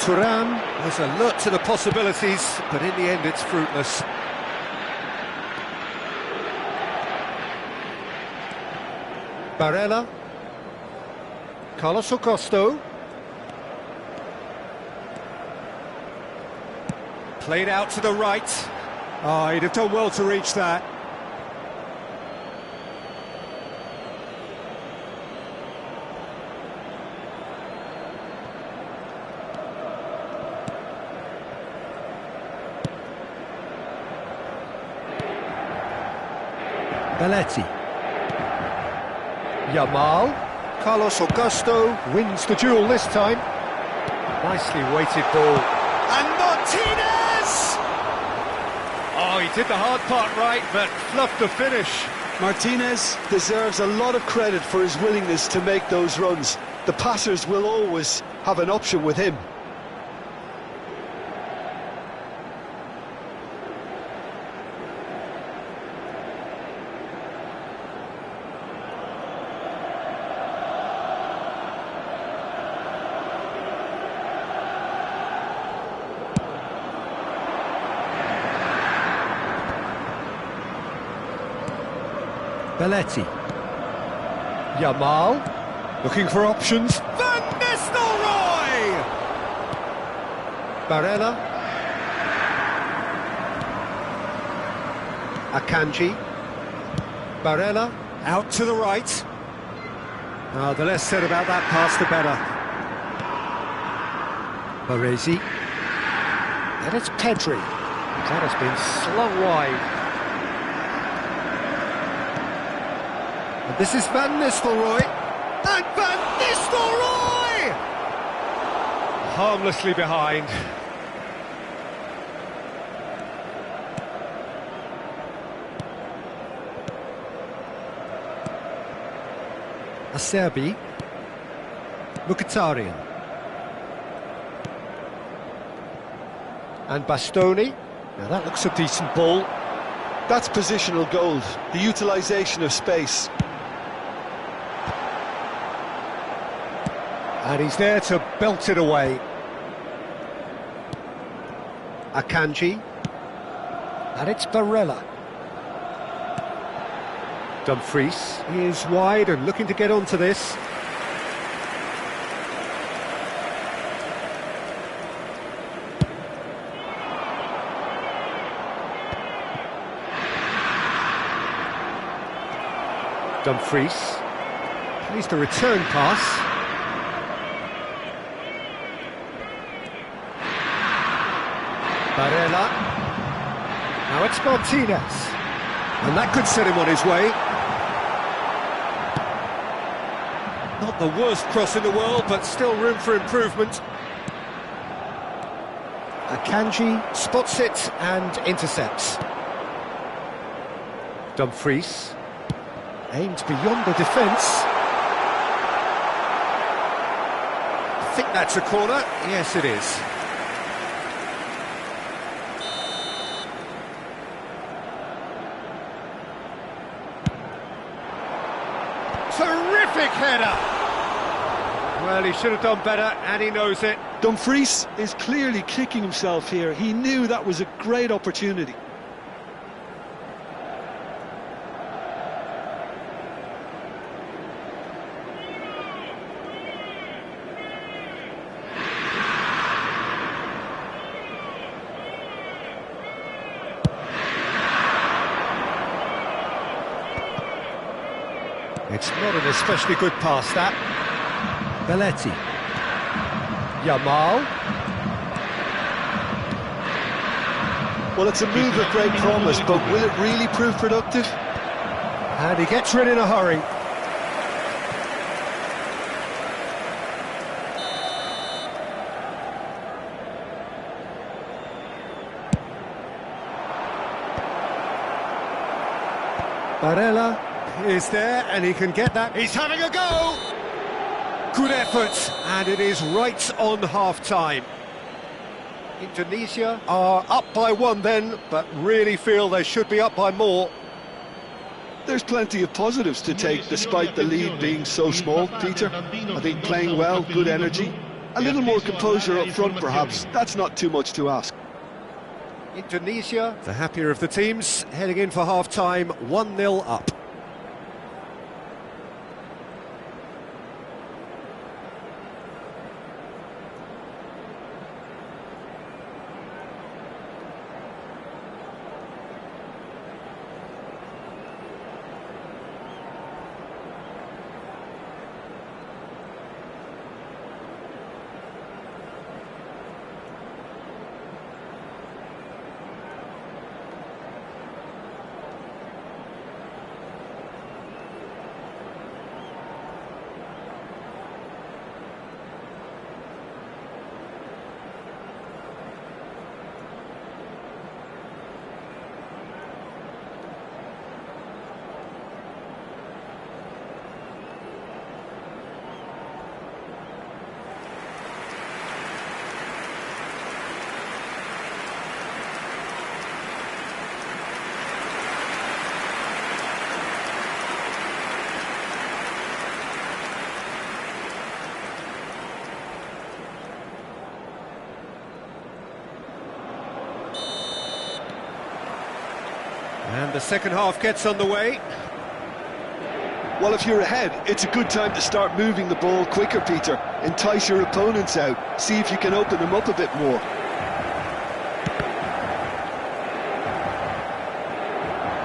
Thuram was alert to the possibilities, but in the end it's fruitless. Barella. Carlos Augusto. Played out to the right. Oh, he'd have done well to reach that. Belletti. Yamal. Carlos Augusto wins the duel this time. Nicely weighted ball. And Martinez! Oh, he did the hard part right, but fluffed the finish. Martinez deserves a lot of credit for his willingness to make those runs. The passers will always have an option with him. Belletti. Yamal. Looking for options. Van Nistelrooy! Barella. Akanji. Barella. Out to the right. Oh, the less said about that pass, the better. Baresi. And it's Pedri. That has been slung wide. This is Van Nistelrooy. And Van Nistelrooy! Harmlessly behind. Acerbi. Mkhitaryan. And Bastoni. Now that looks a decent ball. That's positional gold, the utilisation of space. And he's there to belt it away. Akanji. And it's Barella. Dumfries is wide and looking to get onto this. Dumfries plays the return pass. Barella. Now it's Martinez. And that could set him on his way. Not the worst cross in the world, but still room for improvement. Akanji spots it and intercepts. Dumfries. Aimed beyond the defence. I think that's a corner. Yes, it is. Terrific header! Well, he should have done better, and he knows it. Dumfries is clearly kicking himself here. He knew that was a great opportunity. It's not an especially good pass, that. Belletti. Yamal. Well, it's a move of great promise, but will it really prove productive? And he gets rid in a hurry. Barella is there, and he can get that. He's having a go! Good effort, and it is right on half-time. Indonesia are up by one then, but really feel they should be up by more. There's plenty of positives to take, despite the lead being so small, Peter. I think playing well, good energy. A little more composure up front, perhaps. That's not too much to ask. Indonesia, the happier of the teams, heading in for half-time, 1-0 up. And the second half gets underway. Well, if you're ahead, it's a good time to start moving the ball quicker, Peter. Entice your opponents out. See if you can open them up a bit more.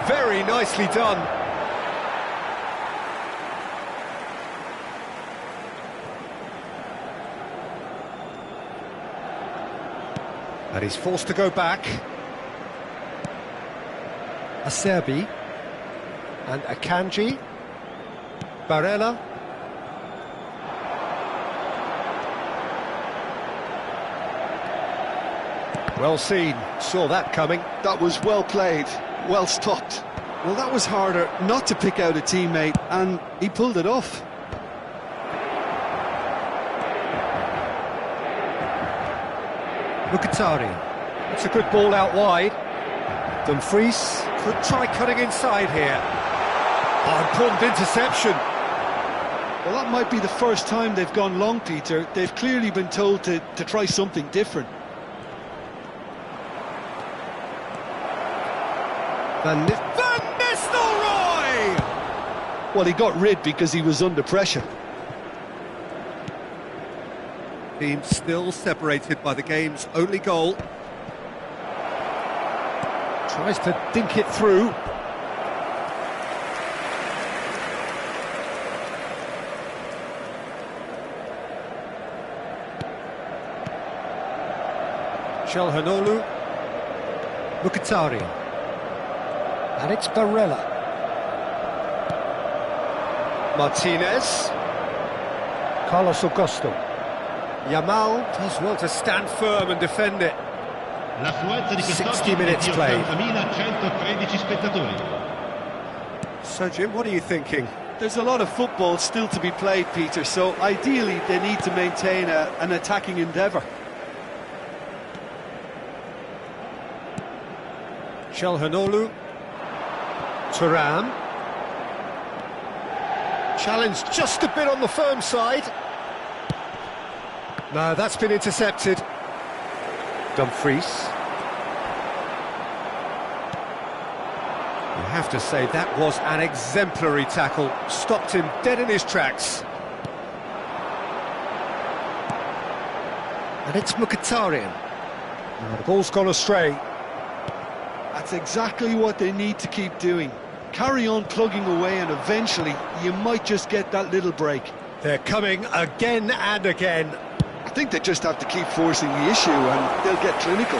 Very nicely done. And he's forced to go back. Acerbi and Akanji. Barella. Well seen, saw that coming. That was well played, well stopped. Well, that was harder not to pick out a teammate, and he pulled it off. Mkhitaryan. It's a good ball out wide. Dumfries could try cutting inside here. Oh, important interception. Well, that might be the first time they've gone long, Peter. They've clearly been told to try something different. Van Nistelrooy! Well, he got rid because he was under pressure. Team still separated by the game's only goal. Tries to dink it through. Çalhanoğlu. Mkhitaryan. And it's Barella. Martinez. Carlos Augusto. Yamal does well to stand firm and defend it. 60 minutes played. So Jim, what are you thinking? There's a lot of football still to be played, Peter, so ideally they need to maintain an attacking endeavour. Çalhanoğlu. Thuram. Challenged just a bit on the firm side. No, that's been intercepted. Dumfries. You have to say that was an exemplary tackle. Stopped him dead in his tracks. And it's Mkhitaryan. Oh, the ball's gone astray. That's exactly what they need to keep doing. Carry on plugging away and eventually you might just get that little break. They're coming again and again. I think they just have to keep forcing the issue and they'll get clinical.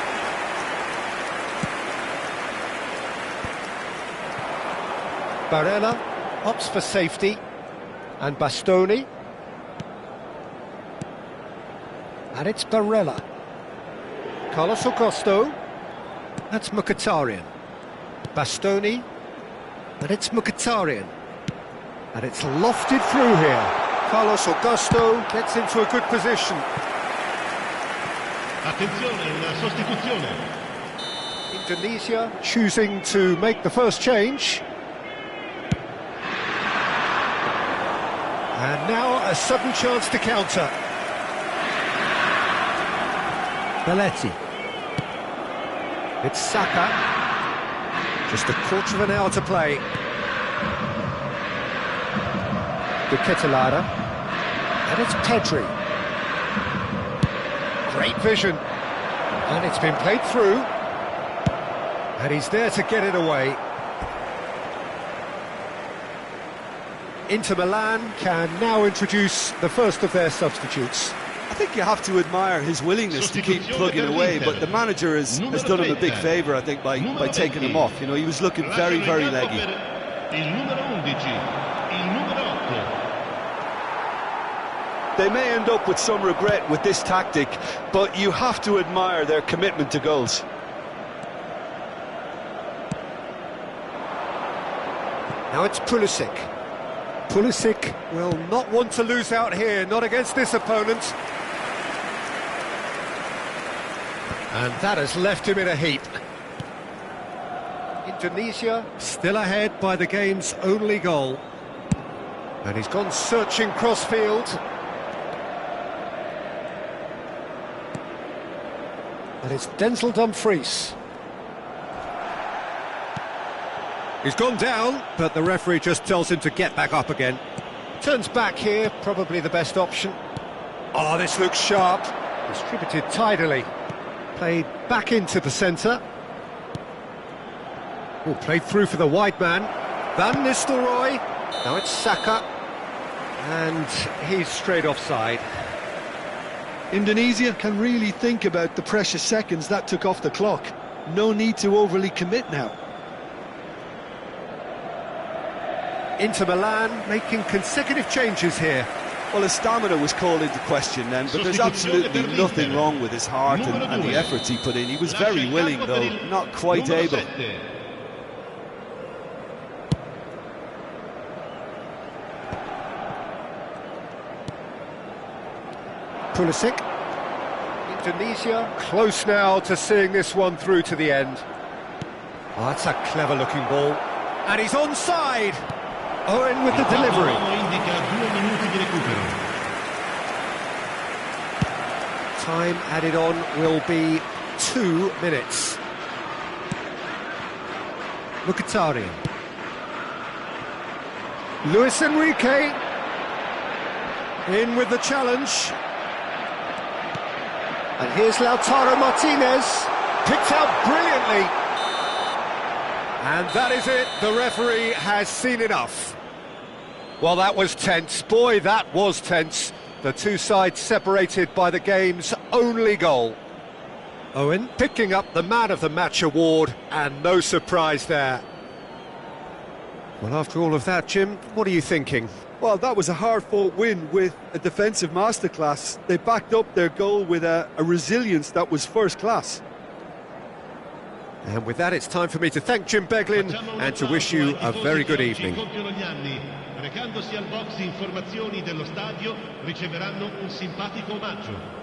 Barella opts for safety. And Bastoni. And it's Barella. Carlos Augusto. That's Mkhitaryan. Bastoni. And it's Mkhitaryan. And it's lofted through here. Carlos Augusto gets into a good position. Attenzione, la sostituzione. Indonesia choosing to make the first change. And now a sudden chance to counter. Belletti. It's Saka. Just a quarter of an hour to play. De Ketelaere. And it's Pedri. Great vision. And it's been played through. And he's there to get it away. Inter Milan can now introduce the first of their substitutes. I think you have to admire his willingness to keep plugging away, but the manager has done him a big favour, I think, by taking him off. You know, he was looking very, very leggy. They may end up with some regret with this tactic, but you have to admire their commitment to goals. Now it's Pulisic. Pulisic will not want to lose out here, not against this opponent. And that has left him in a heap. Indonesia still ahead by the game's only goal. And he's gone searching crossfield. And it's Denzel Dumfries. He's gone down, but the referee just tells him to get back up again. Turns back here, probably the best option. Oh, this looks sharp. Distributed tidily. Played back into the centre. Oh, played through for the wide man. Van Nistelrooy. Now it's Saka. And he's straight offside. Indonesia can really think about the precious seconds that took off the clock. No need to overly commit now. Inter Milan making consecutive changes here. Well, his stamina was called into question then, but there's absolutely nothing wrong with his heart and the efforts he put in. He was very willing, though not quite able. Pulisic. Indonesia close now to seeing this one through to the end. Oh, that's a clever looking ball. And he's onside. Owen with the delivery. Time added on will be 2 minutes. Mkhitaryan. Luis Enrique. In with the challenge. And here's Lautaro Martinez. Picked out brilliantly. And that is it. The referee has seen enough. Well, that was tense. Boy, that was tense. The two sides separated by the game's only goal. Owen picking up the Man of the Match award, and no surprise there. Well, after all of that, Jim, what are you thinking? Well, that was a hard-fought win with a defensive masterclass. They backed up their goal with a resilience that was first class. And with that, it's time for me to thank Jim Beglin and to wish you a very good evening. Recandosi al box informazioni dello stadio, riceveranno un simpatico omaggio.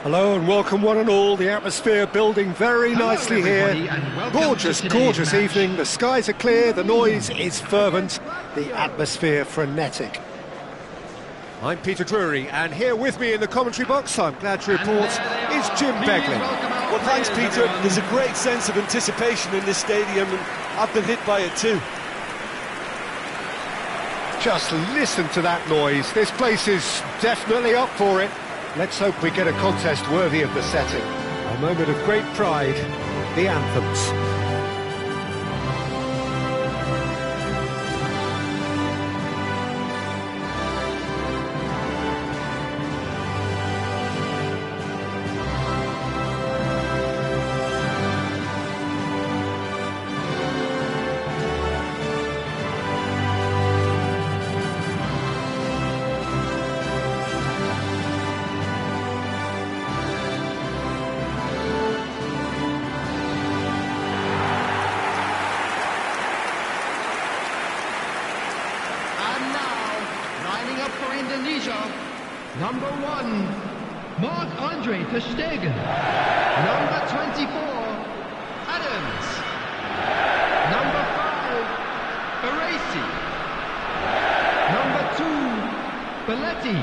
Hello and welcome one and all. The atmosphere building very nicely here. Gorgeous, gorgeous evening. The skies are clear, the noise is fervent, the atmosphere frenetic. I'm Peter Drury, and here with me in the commentary box, I'm glad to report, is Jim Beglin. Well, thanks, Peter. There's a great sense of anticipation in this stadium, and I've been hit by it too. Just listen to that noise. This place is definitely up for it. Let's hope we get a contest worthy of the setting. A moment of great pride, the anthems. Indonesia, number 1, Marc-Andre ter Stegen. Number 24, Adams. Number 5, Baresi. Number 2, Belletti.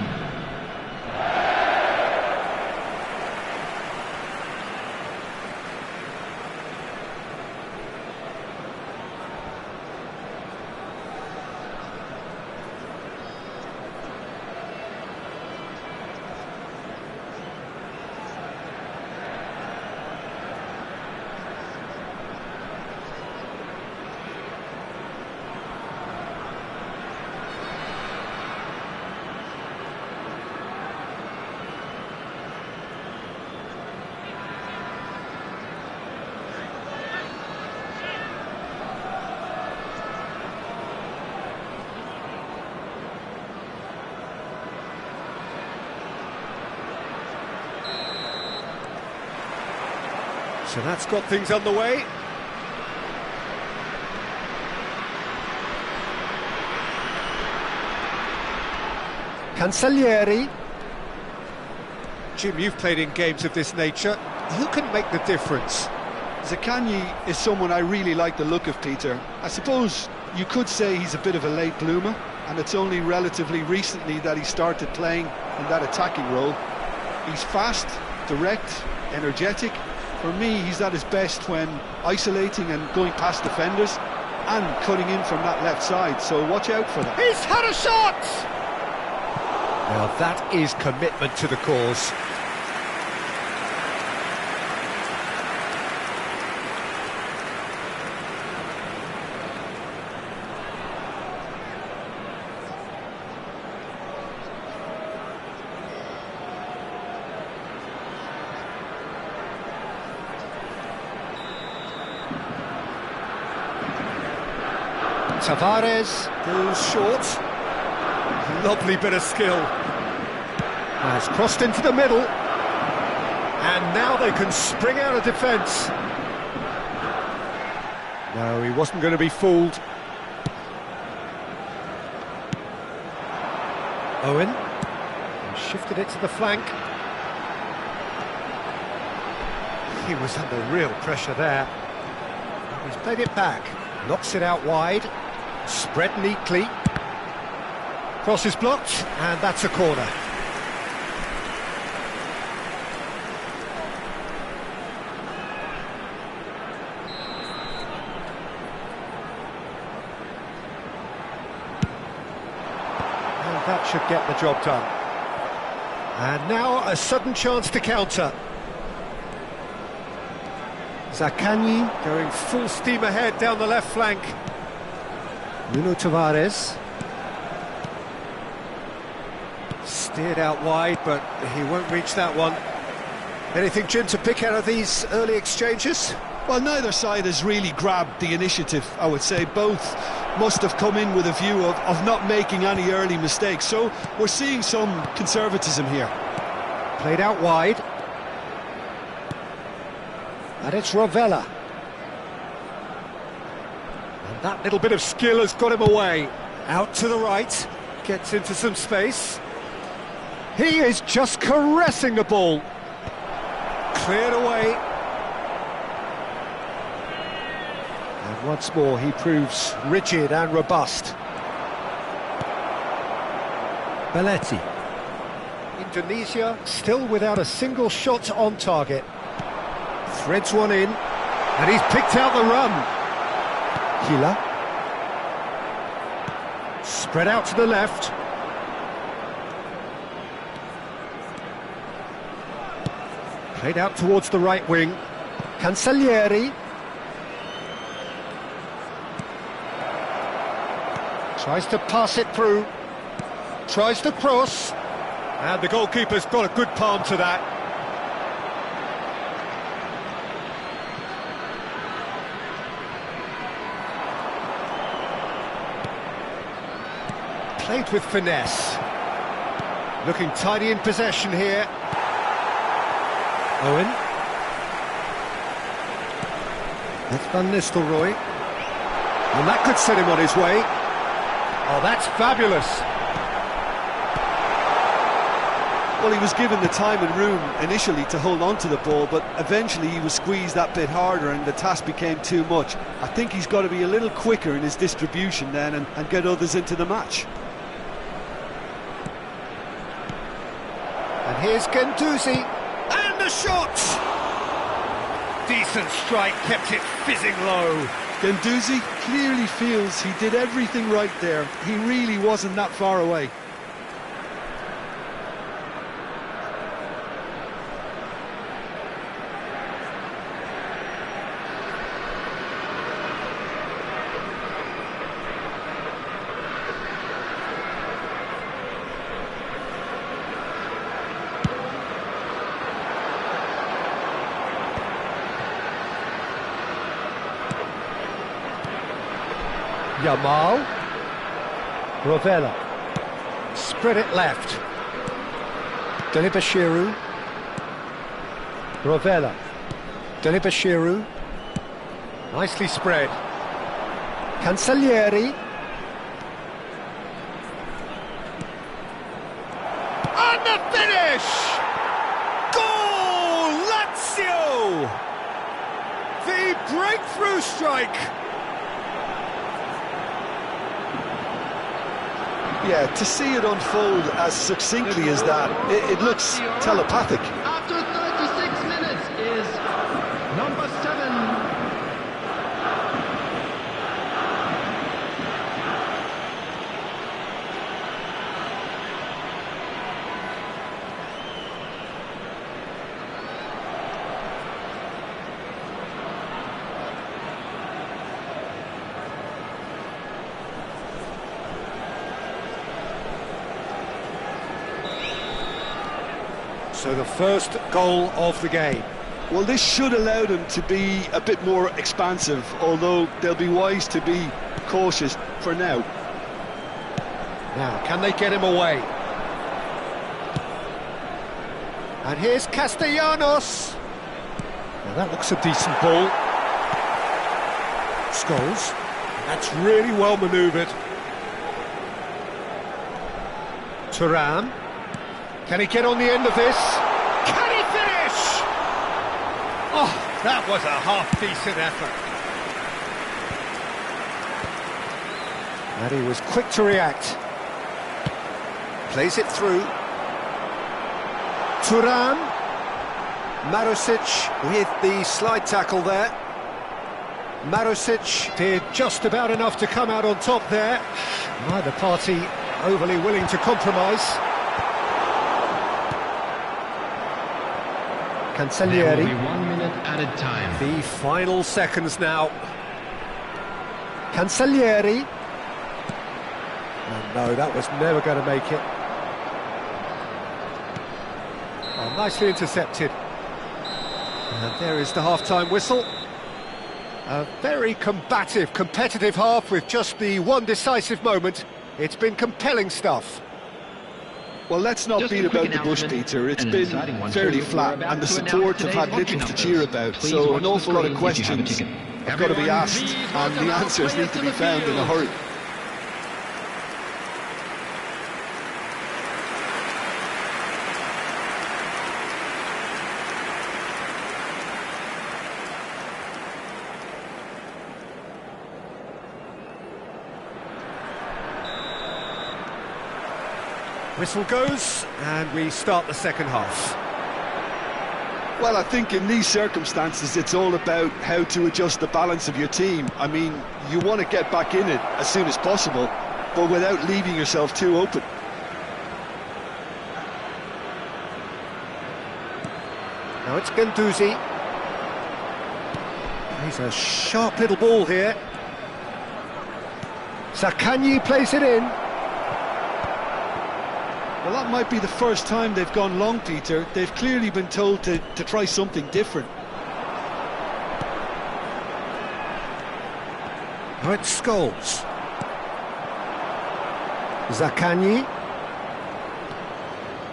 So that's got things underway. Cancellieri. Jim, you've played in games of this nature. Who can make the difference? Zaccagni is someone I really like the look of, Peter. I suppose you could say he's a bit of a late bloomer, and it's only relatively recently that he started playing in that attacking role. He's fast, direct, energetic. For me, he's at his best when isolating and going past defenders and cutting in from that left side, so watch out for that. He's had a shot! Now that is commitment to the cause. Tavares goes short. Lovely bit of skill. Has crossed into the middle. And now they can spring out of defence. No, he wasn't going to be fooled. Owen. And shifted it to the flank. He was under real pressure there. He's played it back. Knocks it out wide. Spread neatly. Cross is blocked, and that's a corner. And that should get the job done. And now a sudden chance to counter. Zaccagni going full steam ahead down the left flank. Nuno Tavares. Steered out wide, but he won't reach that one. Anything, Jim, to pick out of these early exchanges? Well, neither side has really grabbed the initiative, I would say. Both must have come in with a view of not making any early mistakes. So we're seeing some conservatism here. Played out wide. And it's Rovella. And that little bit of skill has got him away. Out to the right. Gets into some space. He is just caressing the ball. cleared away. And once more he proves rigid and robust. Belletti. Indonesia still without a single shot on target. Threads one in, and he's picked out the run. Hila. Spread out to the left. Played out towards the right wing. Cancellieri. Tries to pass it through. Tries to cross. And the goalkeeper's got a good palm to that. Played with finesse. Looking tidy in possession here. Owen. That's Van Nistelrooy. And that could set him on his way. Oh, that's fabulous. Well, he was given the time and room initially to hold on to the ball, but eventually he was squeezed that bit harder and the task became too much. I think he's got to be a little quicker in his distribution then and get others into the match. And here's Gendouzi. And the shot! Decent strike, kept it fizzing low. Gendouzi clearly feels he did everything right there. He really wasn't that far away. Yamal. Rovella. Spread it left. Delibashiru. Rovella. Delibashiru. Nicely spread. Cancellieri. And the finish! Goal! Lazio! The breakthrough strike! Yeah, to see it unfold as succinctly as that, it looks telepathic. After 36 minutes is number 7. So the first goal of the game. Well, this should allow them to be a bit more expansive, although they'll be wise to be cautious for now. Now, can they get him away? And here's Castellanos. Now that looks a decent ball. Scholes. That's really well manoeuvred. Thuram. Can he get on the end of this? Can he finish? Oh, that was a half-decent effort. And he was quick to react. Plays it through. Thuram. Marusic with the slide tackle there. Marusic did just about enough to come out on top there. Neither party overly willing to compromise. Cancellieri. There will be 1 minute added time. The final seconds now. Cancellieri. Oh no, that was never going to make it. Oh, nicely intercepted. And there is the half-time whistle. A very combative, competitive half with just the one decisive moment. It's been compelling stuff. Well, let's not beat about the bush, Peter. It's been fairly flat, and the supports have had little to cheer about, so an awful lot of questions have got to be asked, and the answers need to be found in a hurry. Whistle goes, and we start the second half. Well, I think in these circumstances, it's all about how to adjust the balance of your team. I mean, you want to get back in it as soon as possible, but without leaving yourself too open. Now it's Guendouzi. He's a sharp little ball here. Zaccagni plays it in. Well, that might be the first time they've gone long, Peter. They've clearly been told to try something different. Now it's Scholes. Zaccagni.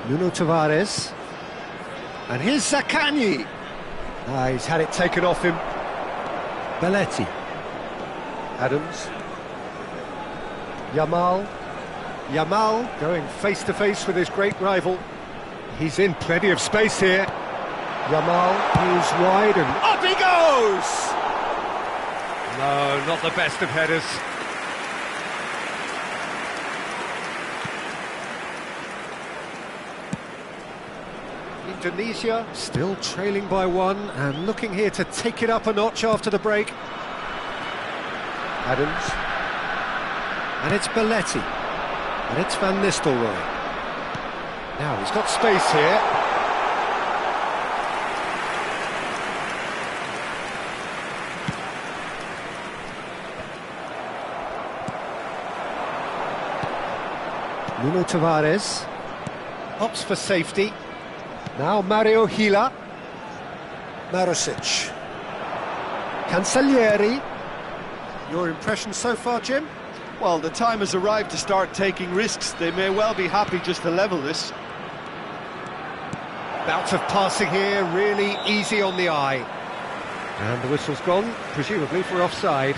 Nuno Tavares. And here's Zaccagni. He's had it taken off him. Belletti. Adams. Yamal going face-to-face with his great rival. He's in plenty of space here. Yamal moves wide and up he goes! No, not the best of headers. Indonesia still trailing by one and looking here to take it up a notch after the break. Adams. And it's Belletti. And it's Van Nistelrooy. Now he's got space here. Nuno Tavares opts for safety. Now Mario Gila. Marusic. Cancellieri. Your impression so far, Jim? Well, the time has arrived to start taking risks. They may well be happy just to level this. Bouts of passing here, really easy on the eye. And the whistle's gone, presumably for offside.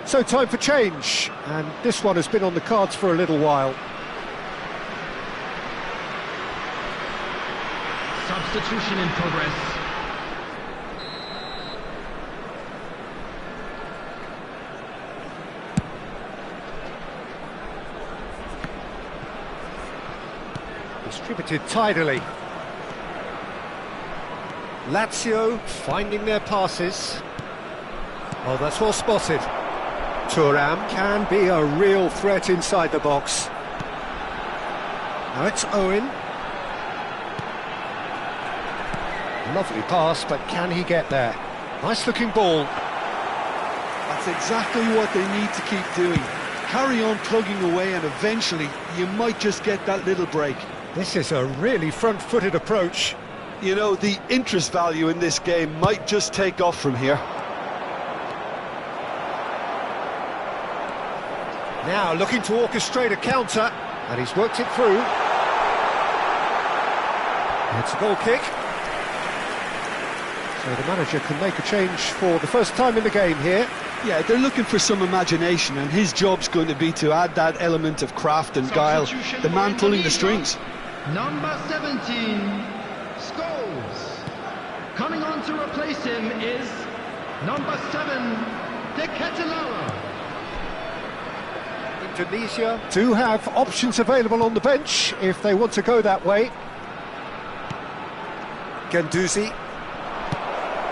So time for change, and this one has been on the cards for a little while. Substitution in progress. Distributed tidily. Lazio finding their passes. Oh, that's well spotted. Thuram can be a real threat inside the box. Now it's Owen. Lovely pass, but can he get there? Nice looking ball. That's exactly what they need to keep doing. Carry on plugging away and eventually you might just get that little break. This is a really front-footed approach. You know, the interest value in this game might just take off from here. Now looking to orchestrate a counter, and he's worked it through. It's a goal kick. So the manager can make a change for the first time in the game here. Yeah, they're looking for some imagination, and his job's going to be to add that element of craft and guile, the man pulling the strings. Number 17, Scholes. Coming on to replace him is number 7, De Ketelaere. Indonesia do have options available on the bench if they want to go that way. Guendouzi.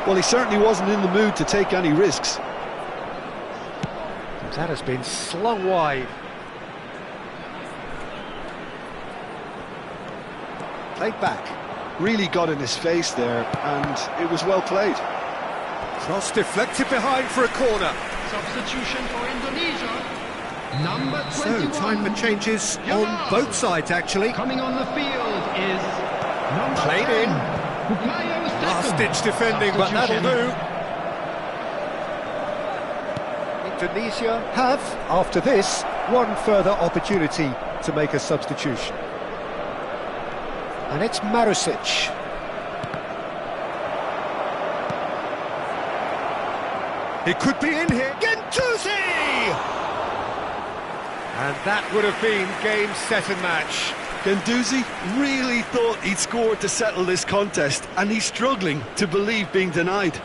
Well, he certainly wasn't in the mood to take any risks. That has been slung wide. Played back. Really got in his face there, and it was well played. Cross deflected behind for a corner. Substitution for Indonesia. Number 21. So, time for changes on both sides, actually. Coming on the field is number Played 10, in. Bukayo Saka. Last-ditch defending, but that'll do. Indonesia have, after this, one further opportunity to make a substitution. And it's Marusic. He could be in here. Guendouzi! And that would have been game, set and match. Guendouzi really thought he'd scored to settle this contest, and he's struggling to believe being denied.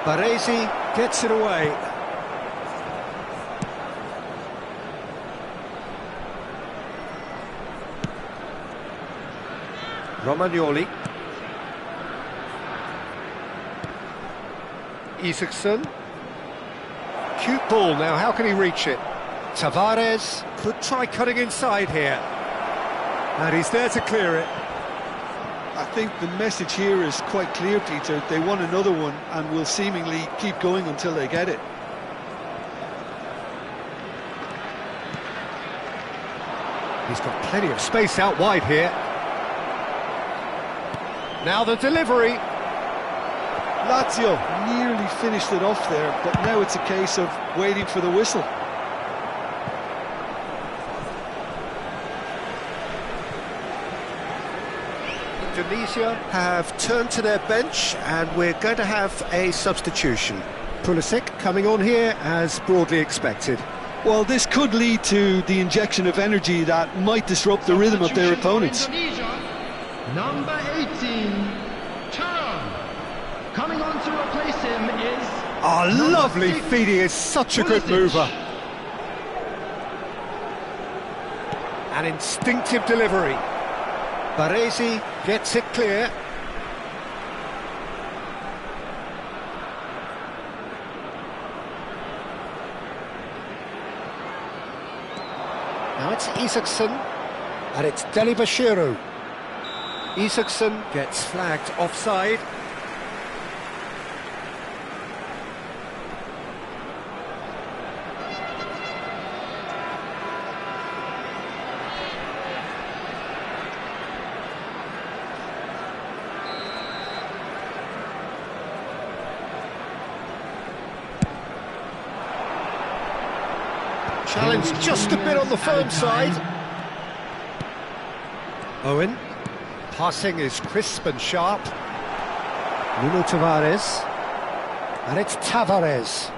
Baresi gets it away. Romagnoli. Isaacson. Cute ball now, how can he reach it? Tavares could try cutting inside here. And he's there to clear it. I think the message here is quite clear, Peter. They want another one and will seemingly keep going until they get it. He's got plenty of space out wide here. Now the delivery. Lazio nearly finished it off there, but now it's a case of waiting for the whistle. Indonesia have turned to their bench and we're going to have a substitution. Pulisic coming on here as broadly expected. Well, this could lead to the injection of energy that might disrupt the rhythm of their opponents. Number 18, Turan. Coming on to replace him is... Oh, lovely feed, he is such a good mover. An instinctive delivery. Baresi gets it clear. Now it's Isaacson, and it's Delibashiru. Isaacson gets flagged offside. Challenge just a bit on the firm side. Owen. Passing is crisp and sharp. Nuno Tavares. And it's Tavares.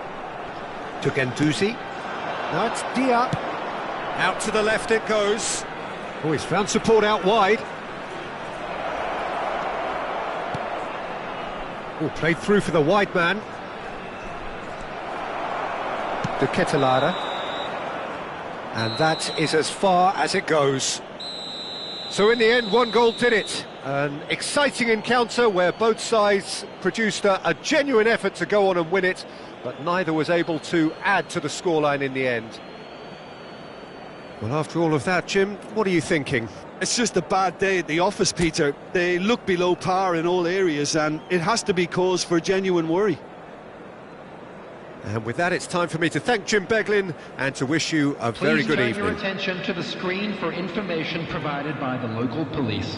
To Guendouzi. Now it's Dia. Out to the left it goes. Oh, he's found support out wide. Oh, played through for the wide man. De Ketelare. And that is as far as it goes. So in the end, one goal did it. An exciting encounter where both sides produced a genuine effort to go on and win it, but neither was able to add to the scoreline in the end. Well, after all of that, Jim, what are you thinking? It's just a bad day at the office, Peter. They look below par in all areas, and it has to be cause for genuine worry. And with that, it's time for me to thank Jim Beglin and to wish you a very good evening. Please turn your attention to the screen for information provided by the local police.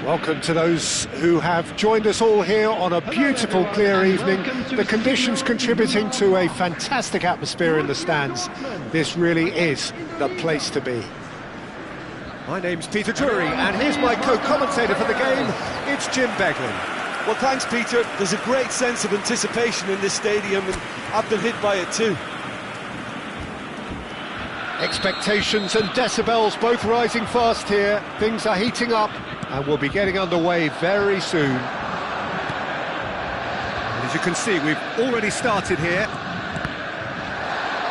Welcome to those who have joined us all here on a beautiful, clear evening. The conditions contributing to a fantastic atmosphere in the stands. This really is the place to be. My name's Peter Drury, and here's my co-commentator for the game. It's Jim Beglin. Well, thanks, Peter. There's a great sense of anticipation in this stadium, and I've been hit by it too. Expectations and decibels both rising fast here. Things are heating up, and we'll be getting underway very soon. And as you can see, we've already started here.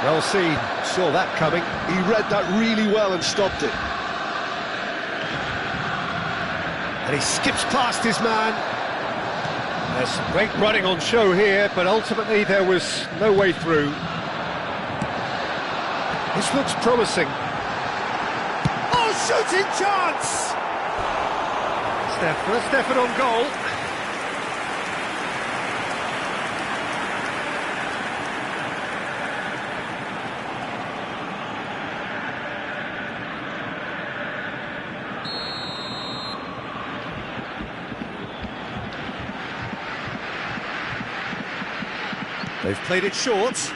Well seen, saw that coming. He read that really well and stopped it. And he skips past his man. There's some great running on show here, but ultimately there was no way through. This looks promising. Oh, shooting chance! It's their first effort on goal. They've played it short.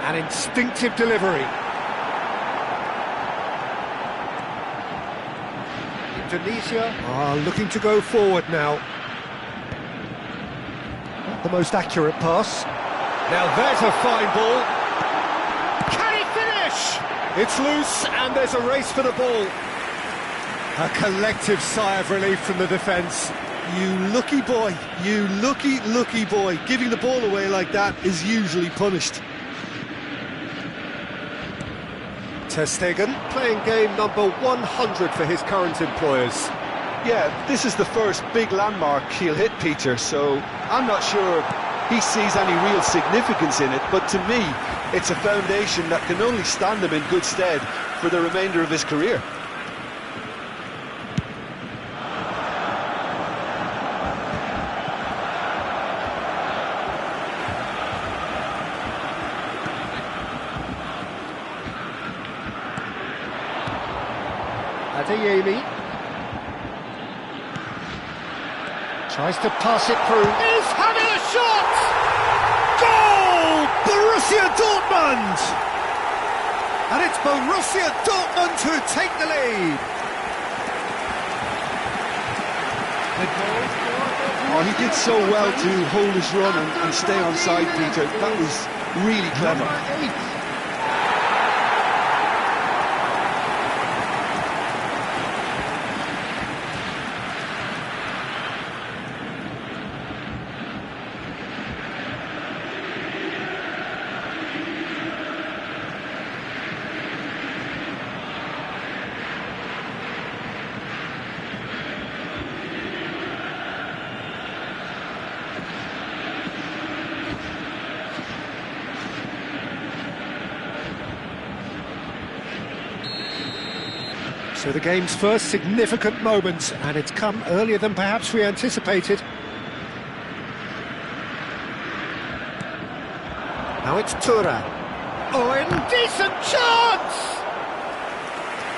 An instinctive delivery. Indonesia are looking to go forward now. Not the most accurate pass. Now there's a fine ball. Can he finish? It's loose and there's a race for the ball. A collective sigh of relief from the defence. You lucky boy, you lucky boy. Giving the ball away like that is usually punished. Ter Stegen playing game number 100 for his current employers. Yeah, this is the first big landmark he'll hit, Peter, so I'm not sure he sees any real significance in it, but to me, it's a foundation that can only stand him in good stead for the remainder of his career. Adeyemi tries to pass it through. He's having a shot! Goal! Borussia Dortmund! And it's Borussia Dortmund who take the lead. Oh, he did so well to hold his run and stay on side, Peter. That was really clever. So the game's first significant moment, and it's come earlier than perhaps we anticipated. Now it's Tura. Oh, indecent chance!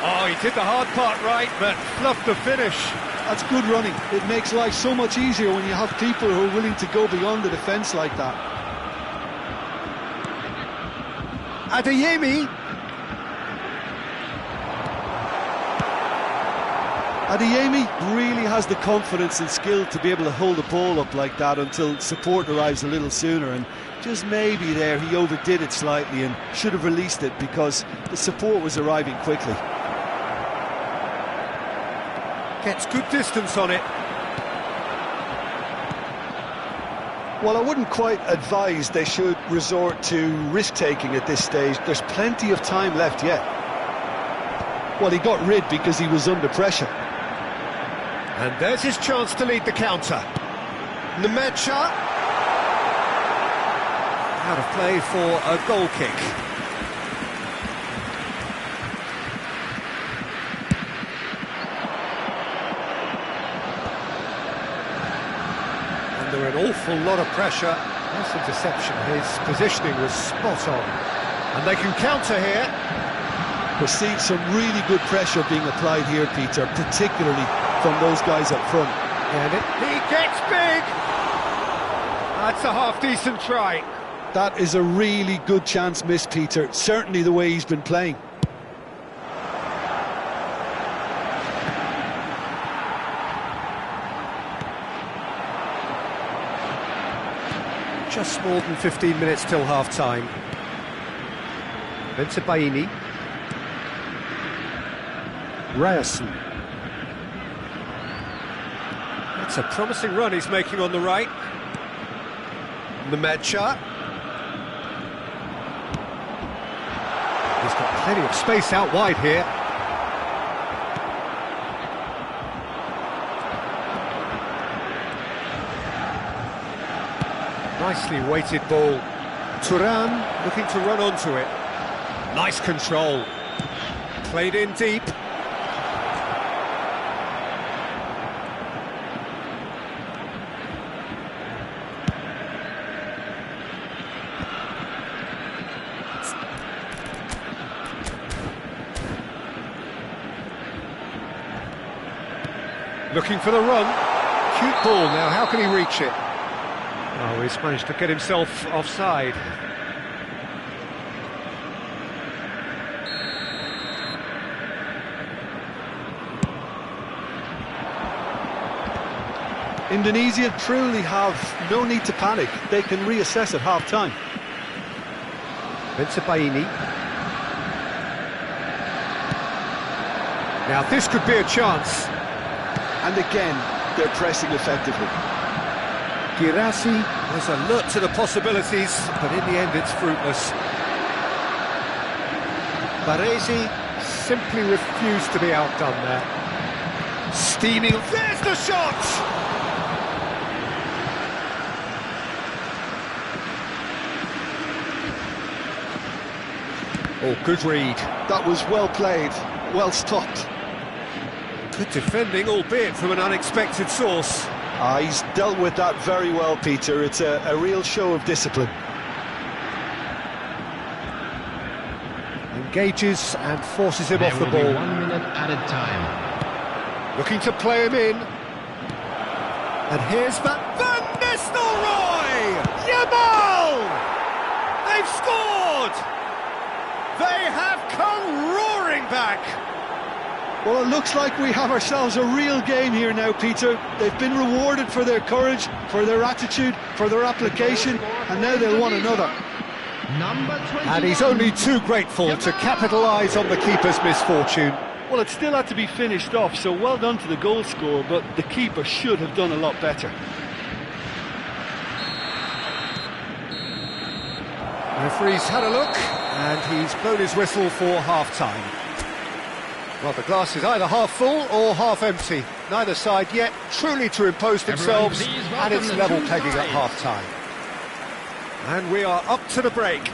Oh, he did the hard part right, but fluffed the finish. That's good running. It makes life so much easier when you have people who are willing to go beyond the defence like that. Adeyemi. Adeyemi really has the confidence and skill to be able to hold the ball up like that until support arrives a little sooner, and just maybe there he overdid it slightly and should have released it because the support was arriving quickly. Gets good distance on it. Well, I wouldn't quite advise they should resort to risk-taking at this stage. There's plenty of time left yet. Well, he got rid because he was under pressure. And there's his chance to lead the counter. Nemecha. Out of play for a goal kick. Under an awful lot of pressure. Nice interception. His positioning was spot on. And they can counter here. We're seeing some really good pressure being applied here, Peter, particularly from those guys up front. And he gets big! That's a half-decent try. That is a really good chance missed, Peter, certainly the way he's been playing. Just more than 15 minutes till half-time. Baini. Ryerson. That's a promising run he's making on the right. Mehmedcha. He's got plenty of space out wide here. Nicely weighted ball. Turan looking to run onto it. Nice control. Played in deep. Looking for the run. Cute ball now, how can he reach it? Oh, he's managed to get himself offside. Indonesia truly have no need to panic. They can reassess at half-time. Baini. Now this could be a chance. And again, they're pressing effectively. Girassi was alert to the possibilities, but in the end it's fruitless. Baresi simply refused to be outdone there. Steaming, there's the shot! Oh, good read. That was well played, well stopped. Good defending, albeit from an unexpected source. He's dealt with that very well, Peter. It's a real show of discipline. Engages and forces him off the ball. 1 minute added time. Looking to play him in. And here's Van Nistelrooy! Yamal! They've scored! They have come roaring back! Well, it looks like we have ourselves a real game here now, Peter. They've been rewarded for their courage, for their attitude, for their application, and now they'll want another. And he's only too grateful to capitalise on the keeper's misfortune. Well, it still had to be finished off, so well done to the goal scorer, but the keeper should have done a lot better. The referee's had a look, and he's blown his whistle for half-time. Well, the glass is either half full or half empty. Neither side yet truly to impose themselves, and it's level pegging at half-time. And we are up to the break.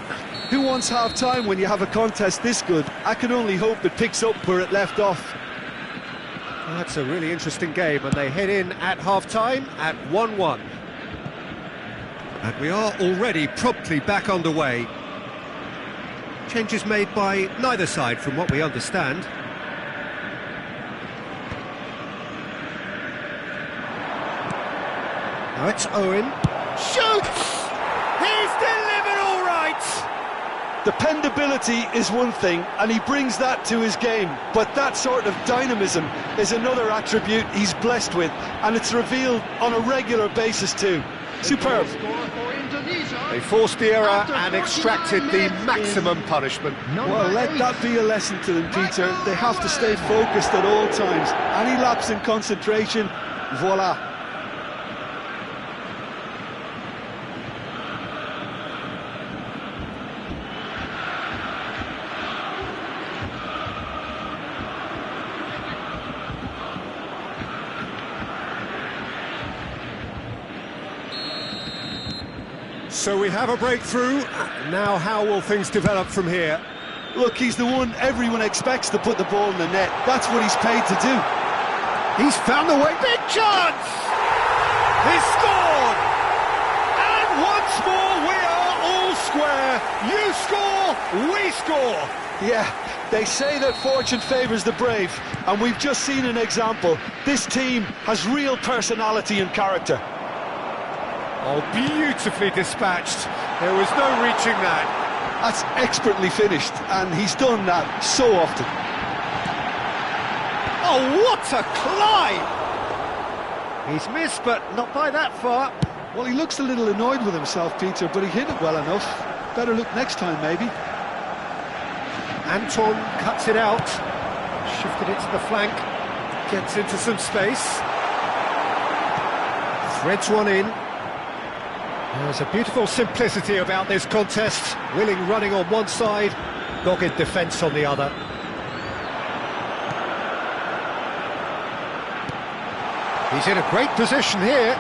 Who wants half-time when you have a contest this good? I can only hope it picks up where it left off. That's a really interesting game, and they head in at half-time at 1-1. And we are already promptly back underway. Changes made by neither side, from what we understand. Now it's Owen. Shoots! He's delivered all right! Dependability is one thing, and he brings that to his game. But that sort of dynamism is another attribute he's blessed with, and it's revealed on a regular basis too. Superb. They forced the error and extracted the maximum punishment. Well, let that be a lesson to them, Peter. They have to stay focused at all times. Any lapse in concentration, voila. So we have a breakthrough. Now how will things develop from here? Look, he's the one everyone expects to put the ball in the net. That's what he's paid to do. He's found the way. Big chance! He's scored! And once more we are all square, you score, we score. Yeah, they say that fortune favours the brave, and we've just seen an example. This team has real personality and character. Oh, beautifully dispatched. There was no reaching that. That's expertly finished, and he's done that so often. Oh, what a climb! He's missed, but not by that far. Well, he looks a little annoyed with himself, Peter, but he hit it well enough. Better look next time, maybe. Anton cuts it out, shifted it to the flank, gets into some space, threads one in. There's a beautiful simplicity about this contest, willing running on one side, dogged defence on the other. He's in a great position here,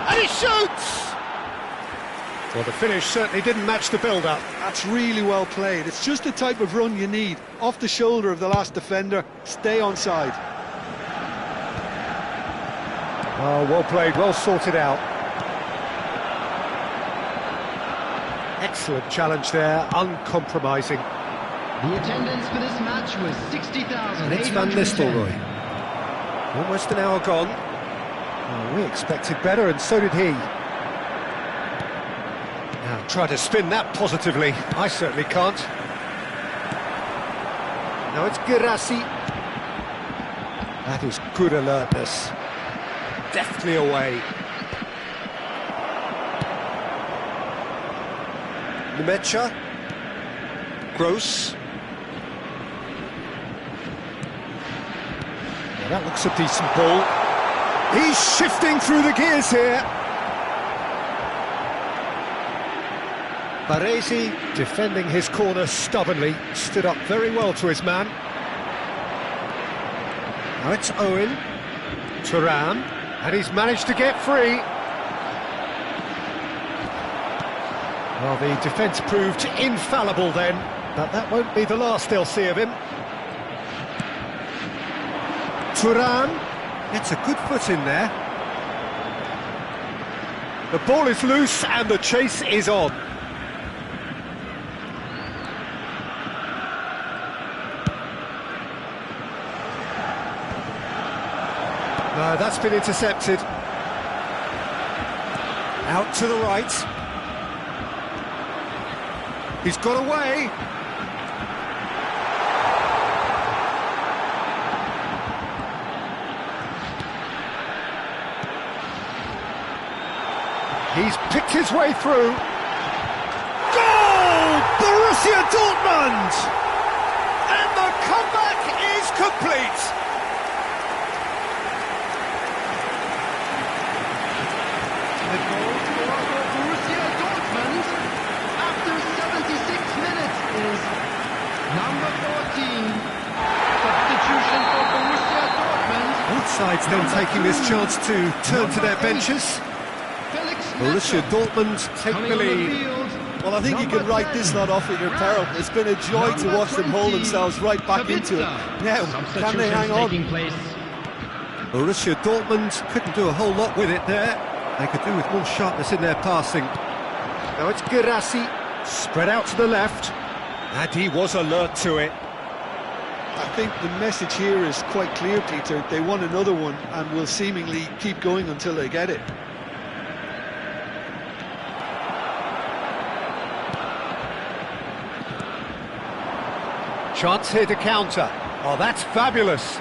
and he shoots! Well, the finish certainly didn't match the build-up. That's really well played. It's just the type of run you need. Off the shoulder of the last defender, stay onside. Oh, well played, well sorted out. Excellent challenge there, uncompromising. The attendance for this match was 60,000. It's Van Nistelrooy. Almost an hour gone. Oh, we expected better, and so did he. Now, try to spin that positively. I certainly can't. Now it's Girassi. That is good alertness. Deftly away. Nemecha. Gross. Well, that looks a decent ball. He's shifting through the gears here. Baresi, defending his corner stubbornly, stood up very well to his man. Now it's Owen. Turan, and he's managed to get free. Well, the defence proved infallible then, but that won't be the last they'll see of him. Turan gets a good foot in there. The ball is loose and the chase is on. No, that's been intercepted. Out to the right. He's got away. He's picked his way through. Goal! Borussia Dortmund! And the comeback is complete. The goal for Borussia Dortmund after 76 minutes is number 14. Substitution for Borussia Dortmund. Both sides then taking this chance to turn to their benches. Borussia Dortmund take the lead. Well, I think you can write this lot off at your peril. It's been a joy to watch them hold themselves right back into it. Now, can they hang on? Borussia Dortmund couldn't do a whole lot with it there. They could do with more sharpness in their passing. Now it's Girassi, spread out to the left, and he was alert to it. I think the message here is quite clear, Peter. They want another one and will seemingly keep going until they get it. Chance here to counter. Oh, that's fabulous.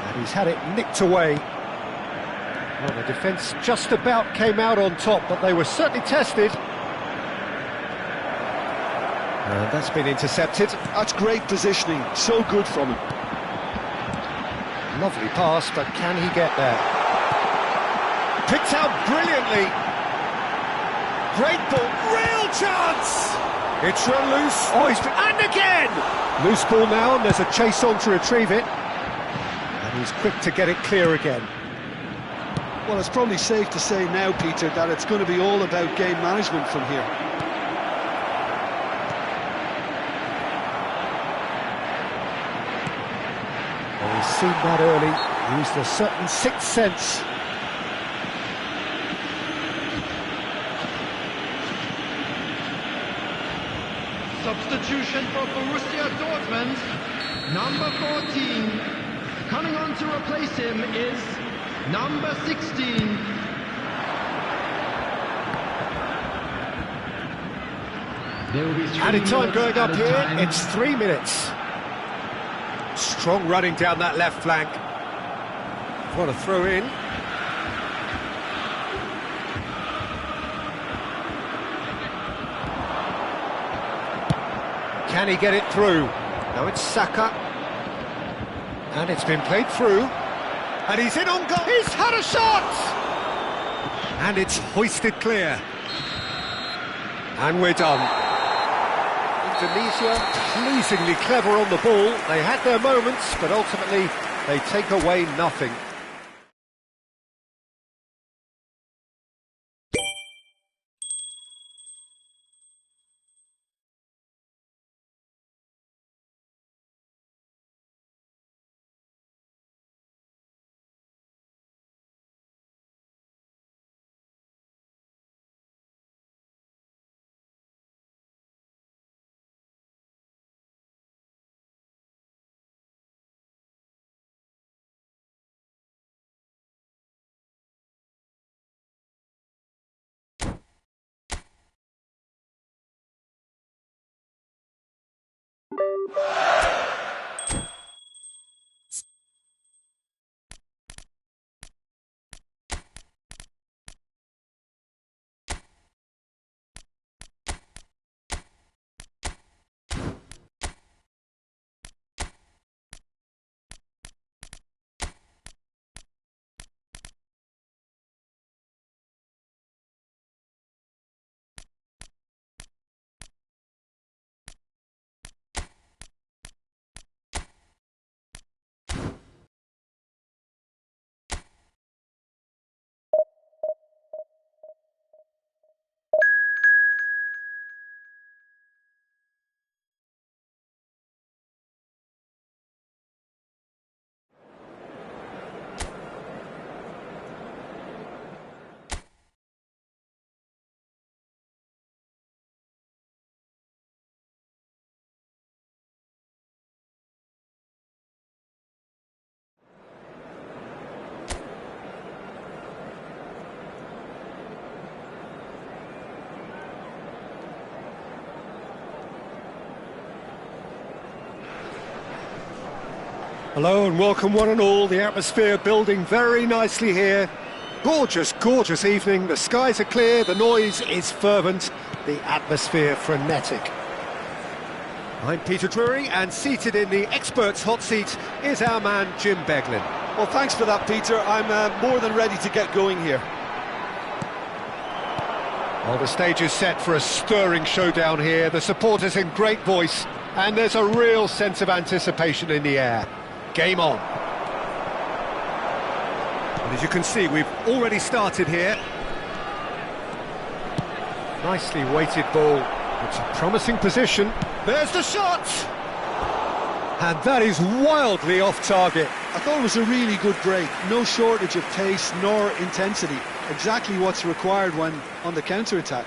And he's had it nicked away. Well, the defence just about came out on top, but they were certainly tested. And that's been intercepted. That's great positioning. So good from him. Lovely pass, but can he get there? Picked out brilliantly. Great ball. Real chance! It's run loose. Oh, and again! Loose ball now, and there's a chase on to retrieve it. And he's quick to get it clear again. Well, it's probably safe to say now, Peter, that it's going to be all about game management from here. Well, he's seen that early. Used a certain sixth sense. substitution for Borussia Dortmund, number 14. Coming on to replace him is number 16. There will be Added time going up here, it's 3 minutes. Strong running down that left flank. What a throw in. Can he get it through? Now it's Saka. And it's been played through. And he's in on goal. He's had a shot! And it's hoisted clear. And we're done. Indonesia, pleasingly clever on the ball. They had their moments, but ultimately they take away nothing. Hello and welcome one and all. The atmosphere building very nicely here. Gorgeous, gorgeous evening. The skies are clear, the noise is fervent, the atmosphere frenetic. I'm Peter Drury, and seated in the experts' hot seat is our man Jim Beglin. Well, thanks for that, Peter. I'm more than ready to get going here. Well, the stage is set for a stirring showdown here. The supporters in great voice, and there's a real sense of anticipation in the air. Game on. And as you can see, we've already started here. Nicely weighted ball. It's a promising position. There's the shot! And that is wildly off target. I thought it was a really good break. No shortage of pace nor intensity. Exactly what's required when on the counter-attack.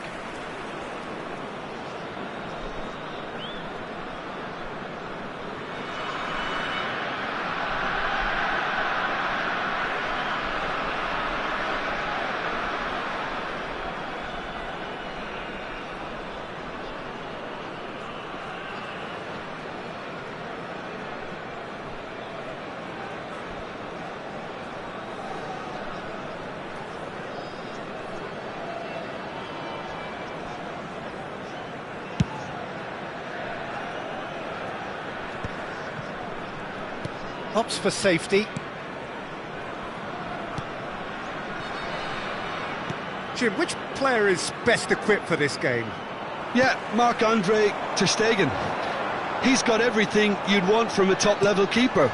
Opts for safety. Jim, which player is best equipped for this game? Yeah, Marc-Andre ter Stegen. He's got everything you'd want from a top-level keeper.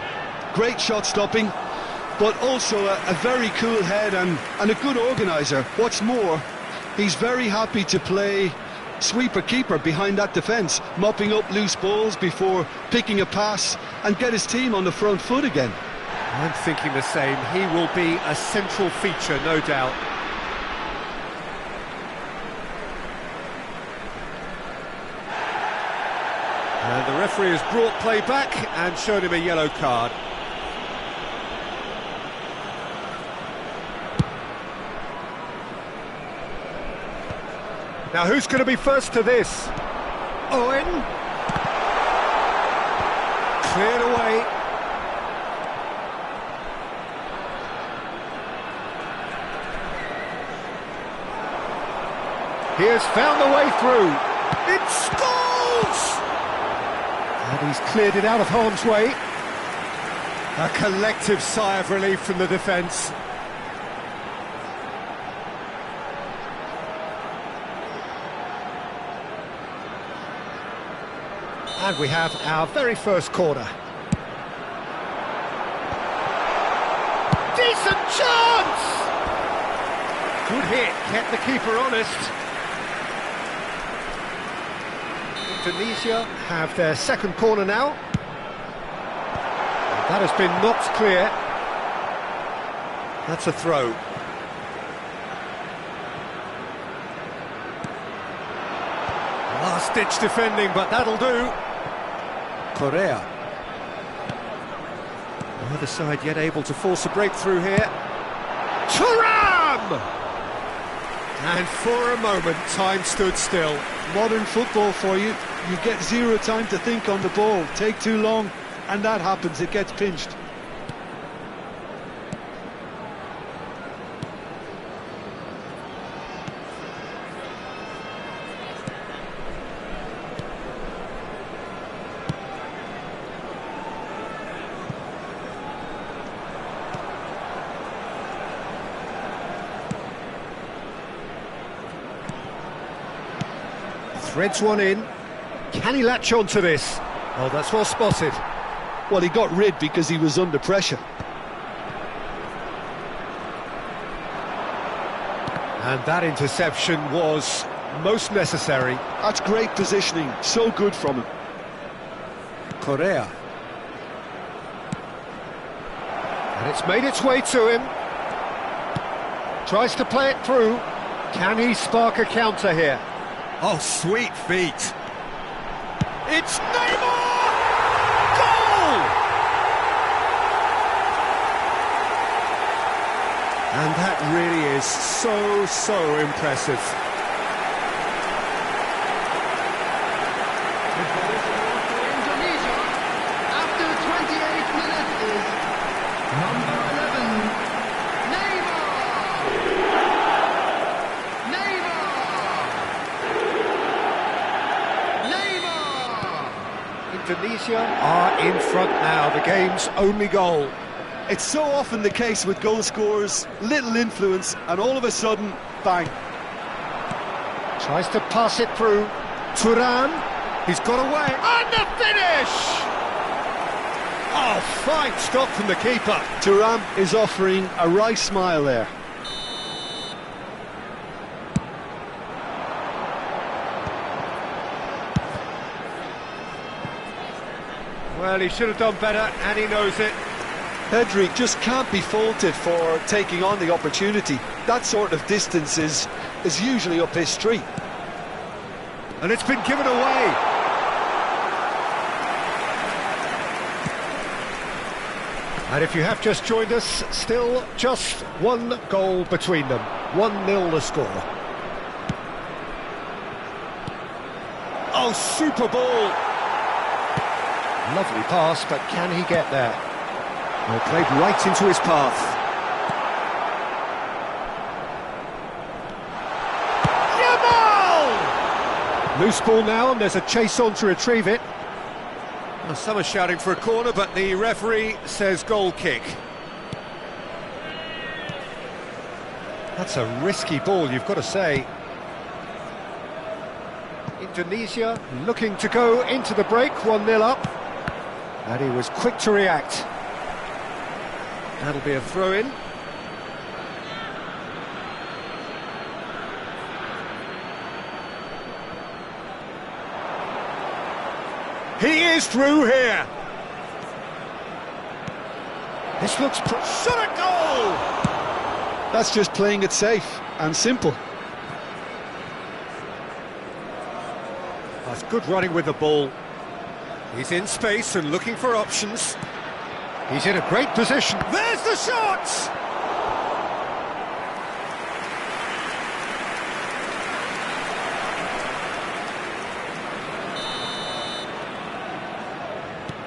Great shot stopping, but also a very cool head and a good organiser. What's more, he's very happy to play sweeper-keeper behind that defence, mopping up loose balls before picking a pass and get his team on the front foot again. I'm thinking the same. He will be a central feature, no doubt. And the referee has brought play back and shown him a yellow card. Now who's going to be first to this? Owen. Cleared away. He has found the way through. It scores! And he's cleared it out of harm's way. A collective sigh of relief from the defence. And we have our very first corner. Decent chance! Good hit, kept the keeper honest. Indonesia have their second corner now. That has been knocked clear. That's a throw. Last-ditch defending, but that'll do. Korea. Neither side yet able to force a breakthrough here. Thuram! And for a moment, time stood still. Modern football for you. You get zero time to think on the ball. Take too long, and that happens. It gets pinched. Threads one in. Can he latch on to this? Oh, that's well spotted. Well, he got rid because he was under pressure. And that interception was most necessary. That's great positioning. So good from him. Korea. And it's made its way to him. Tries to play it through. Can he spark a counter here? Oh, sweet feet. It's Neymar! Goal! And that really is so impressive. Indonesia, after 28 minutes, is number 11, Neymar! Indonesia are in front now, the game's only goal. It's so often the case with goal scorers, little influence, and all of a sudden, bang. Tries to pass it through. Thuram, he's got away. And the finish! Oh, fine stop from the keeper. Thuram is offering a wry smile there. Well, he should have done better, and he knows it. Pedri just can't be faulted for taking on the opportunity. That sort of distance is usually up his street. And it's been given away. And if you have just joined us, still just one goal between them. 1-0 the score. Oh, super ball. Lovely pass, but can he get there? Well, played right into his path. Yamal! Loose ball now, and there's a chase on to retrieve it. Well, some are shouting for a corner, but the referee says goal kick. That's a risky ball, you've got to say. Indonesia looking to go into the break, 1-0 up. And he was quick to react. That'll be a throw-in. He is through here. This looks... shot a goal! That's just playing it safe and simple. That's good running with the ball. He's in space and looking for options. He's in a great position. There's the shot!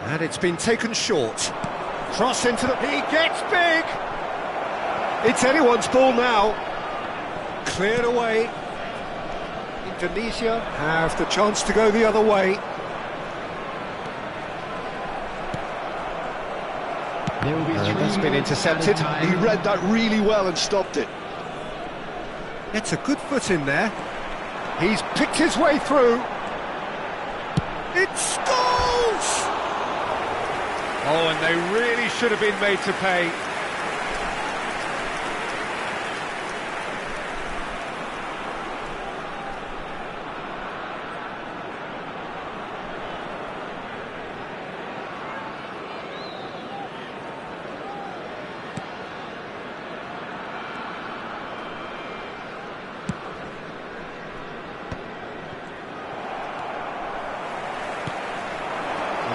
And it's been taken short. Cross into the... He gets big! It's anyone's ball now. Cleared away. Indonesia have the chance to go the other way. That's been intercepted. He read that really well and stopped it. Gets a good foot in there. He's picked his way through. It's goals! Oh, and they really should have been made to pay.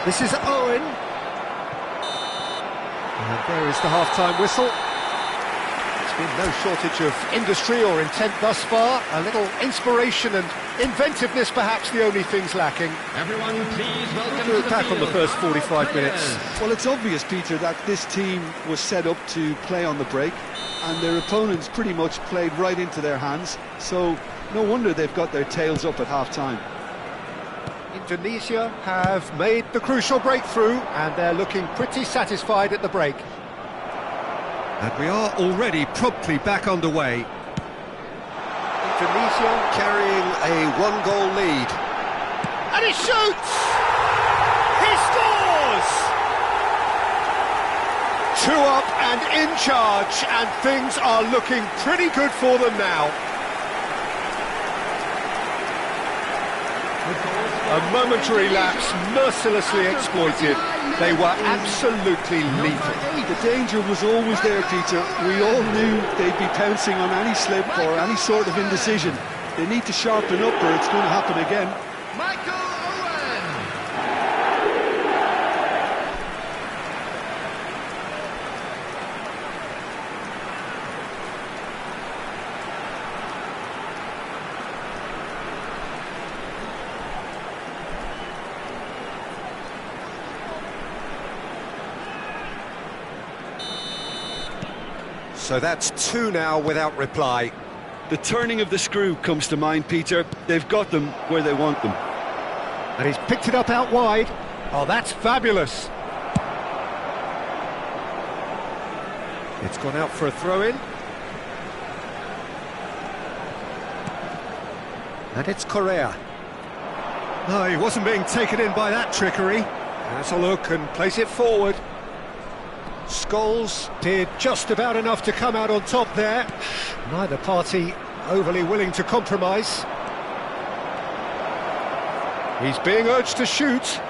This is Owen. And there is the half-time whistle. There's been no shortage of industry or intent thus far. A little inspiration and inventiveness, perhaps the only things lacking. Everyone, please welcome to the Back on the field. first 45 minutes. Well, it's obvious, Peter, that this team was set up to play on the break, and their opponents pretty much played right into their hands, so no wonder they've got their tails up at half-time. Indonesia have made the crucial breakthrough, and they're looking pretty satisfied at the break. And we are already promptly back underway. Indonesia carrying a one-goal lead. And he shoots! He scores! 2 up and in charge, and things are looking pretty good for them now. A momentary lapse, mercilessly exploited. They were absolutely lethal. The danger was always there, Peter. We all knew they'd be pouncing on any slip or any sort of indecision. They need to sharpen up or it's going to happen again. Michael Owen! So that's 2 now without reply. The turning of the screw comes to mind, Peter. They've got them where they want them. And he's picked it up out wide. Oh, that's fabulous. It's gone out for a throw-in. And it's Correa. No, he wasn't being taken in by that trickery. Has a look and plays it forward. Scholes did just about enough to come out on top there. Neither party overly willing to compromise. He's being urged to shoot.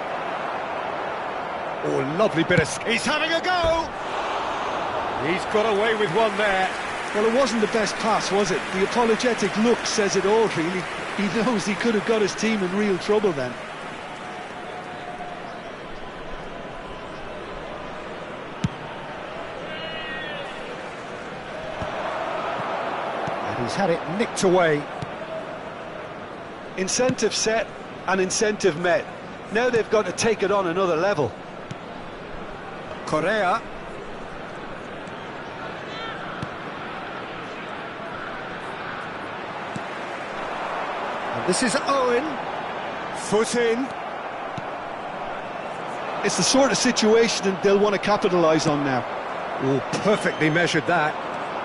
Oh, lovely bit of... He's having a go! He's got away with one there. Well, it wasn't the best pass, was it? The apologetic look says it all, really. He knows he could have got his team in real trouble then. He's had it nicked away. Incentive set and incentive met. Now they've got to take it on another level. Correa. And this is Owen. Foot in. It's the sort of situation that they'll want to capitalise on now. Oh, perfectly measured that.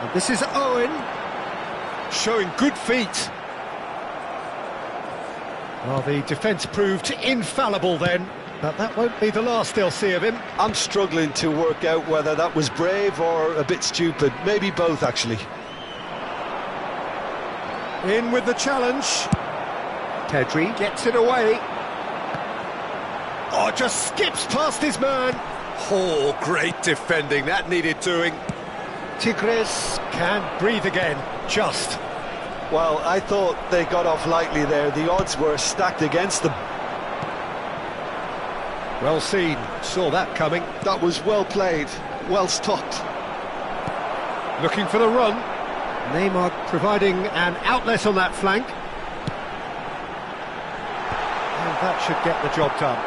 And this is Owen. Showing good feet. Well, the defence proved infallible then, but that won't be the last they'll see of him. I'm struggling to work out whether that was brave or a bit stupid. Maybe both, actually. In with the challenge. Pedri gets it away. Oh, just skips past his man. Oh, great defending. That needed doing. Tigres can breathe again, just. Well, I thought they got off lightly there. The odds were stacked against them. Well seen, saw that coming. That was well played, well stopped. Looking for the run. Neymar providing an outlet on that flank. And that should get the job done.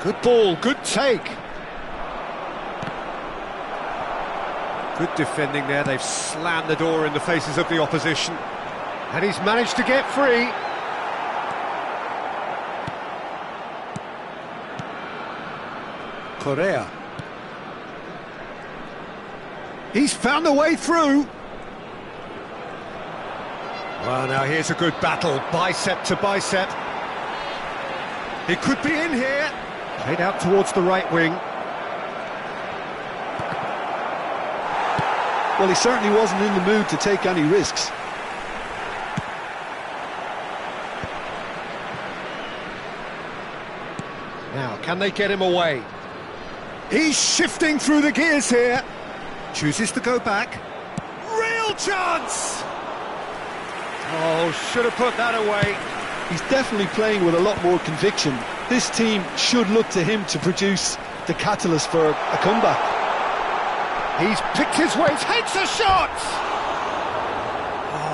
Good ball, good take. Good defending there, they've slammed the door in the faces of the opposition. And he's managed to get free. Correa. He's found a way through. Well, now here's a good battle, bicep to bicep. He could be in here. Played out towards the right wing. Well, he certainly wasn't in the mood to take any risks. Now, can they get him away? He's shifting through the gears here. Chooses to go back. Real chance! Oh, should have put that away. He's definitely playing with a lot more conviction. This team should look to him to produce the catalyst for a comeback. He's picked his way, takes a shot!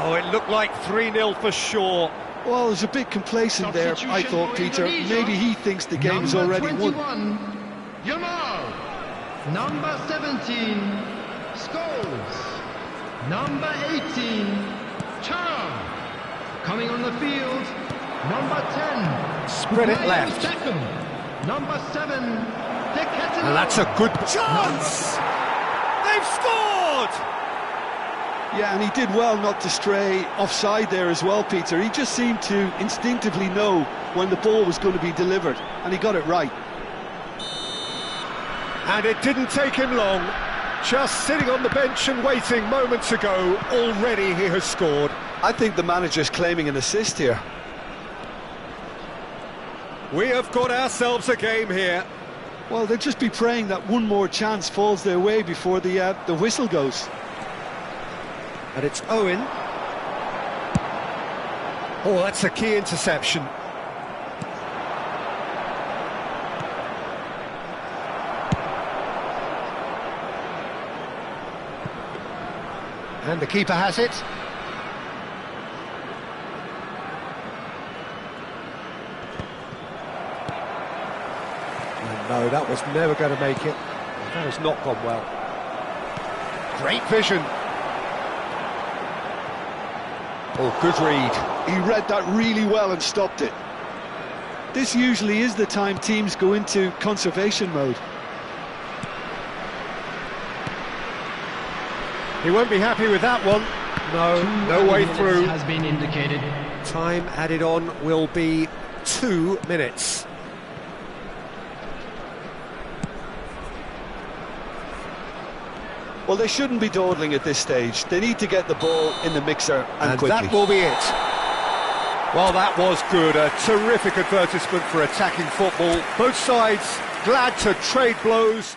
Oh, it looked like 3-0 for sure. Well, it was a bit complacent there, I thought, Peter. Maybe he thinks the game is already won. Yamal. Number 17, Scholes. Number 18, Char. Coming on the field, number 10. Spread it left. Second. Number 7, And that's a good chance! They've scored! Yeah, and he did well not to stray offside there as well, Peter. He just seemed to instinctively know when the ball was going to be delivered, and he got it right. And it didn't take him long. Just sitting on the bench and waiting moments ago, already he has scored. I think the manager's claiming an assist here. We have got ourselves a game here. Well, they'll just be praying that one more chance falls their way before the whistle goes. And it's Owen. Oh, that's a key interception. And the keeper has it. Oh, no, that was never going to make it. That has not gone well. Great vision. Oh, good read. He read that really well and stopped it. This usually is the time teams go into conservation mode. He won't be happy with that one. No way through. Has been indicated. Time added on will be 2 minutes. Well, they shouldn't be dawdling at this stage. They need to get the ball in the mixer and quickly. That will be it. Well, that was good. A terrific advertisement for attacking football. Both sides glad to trade blows.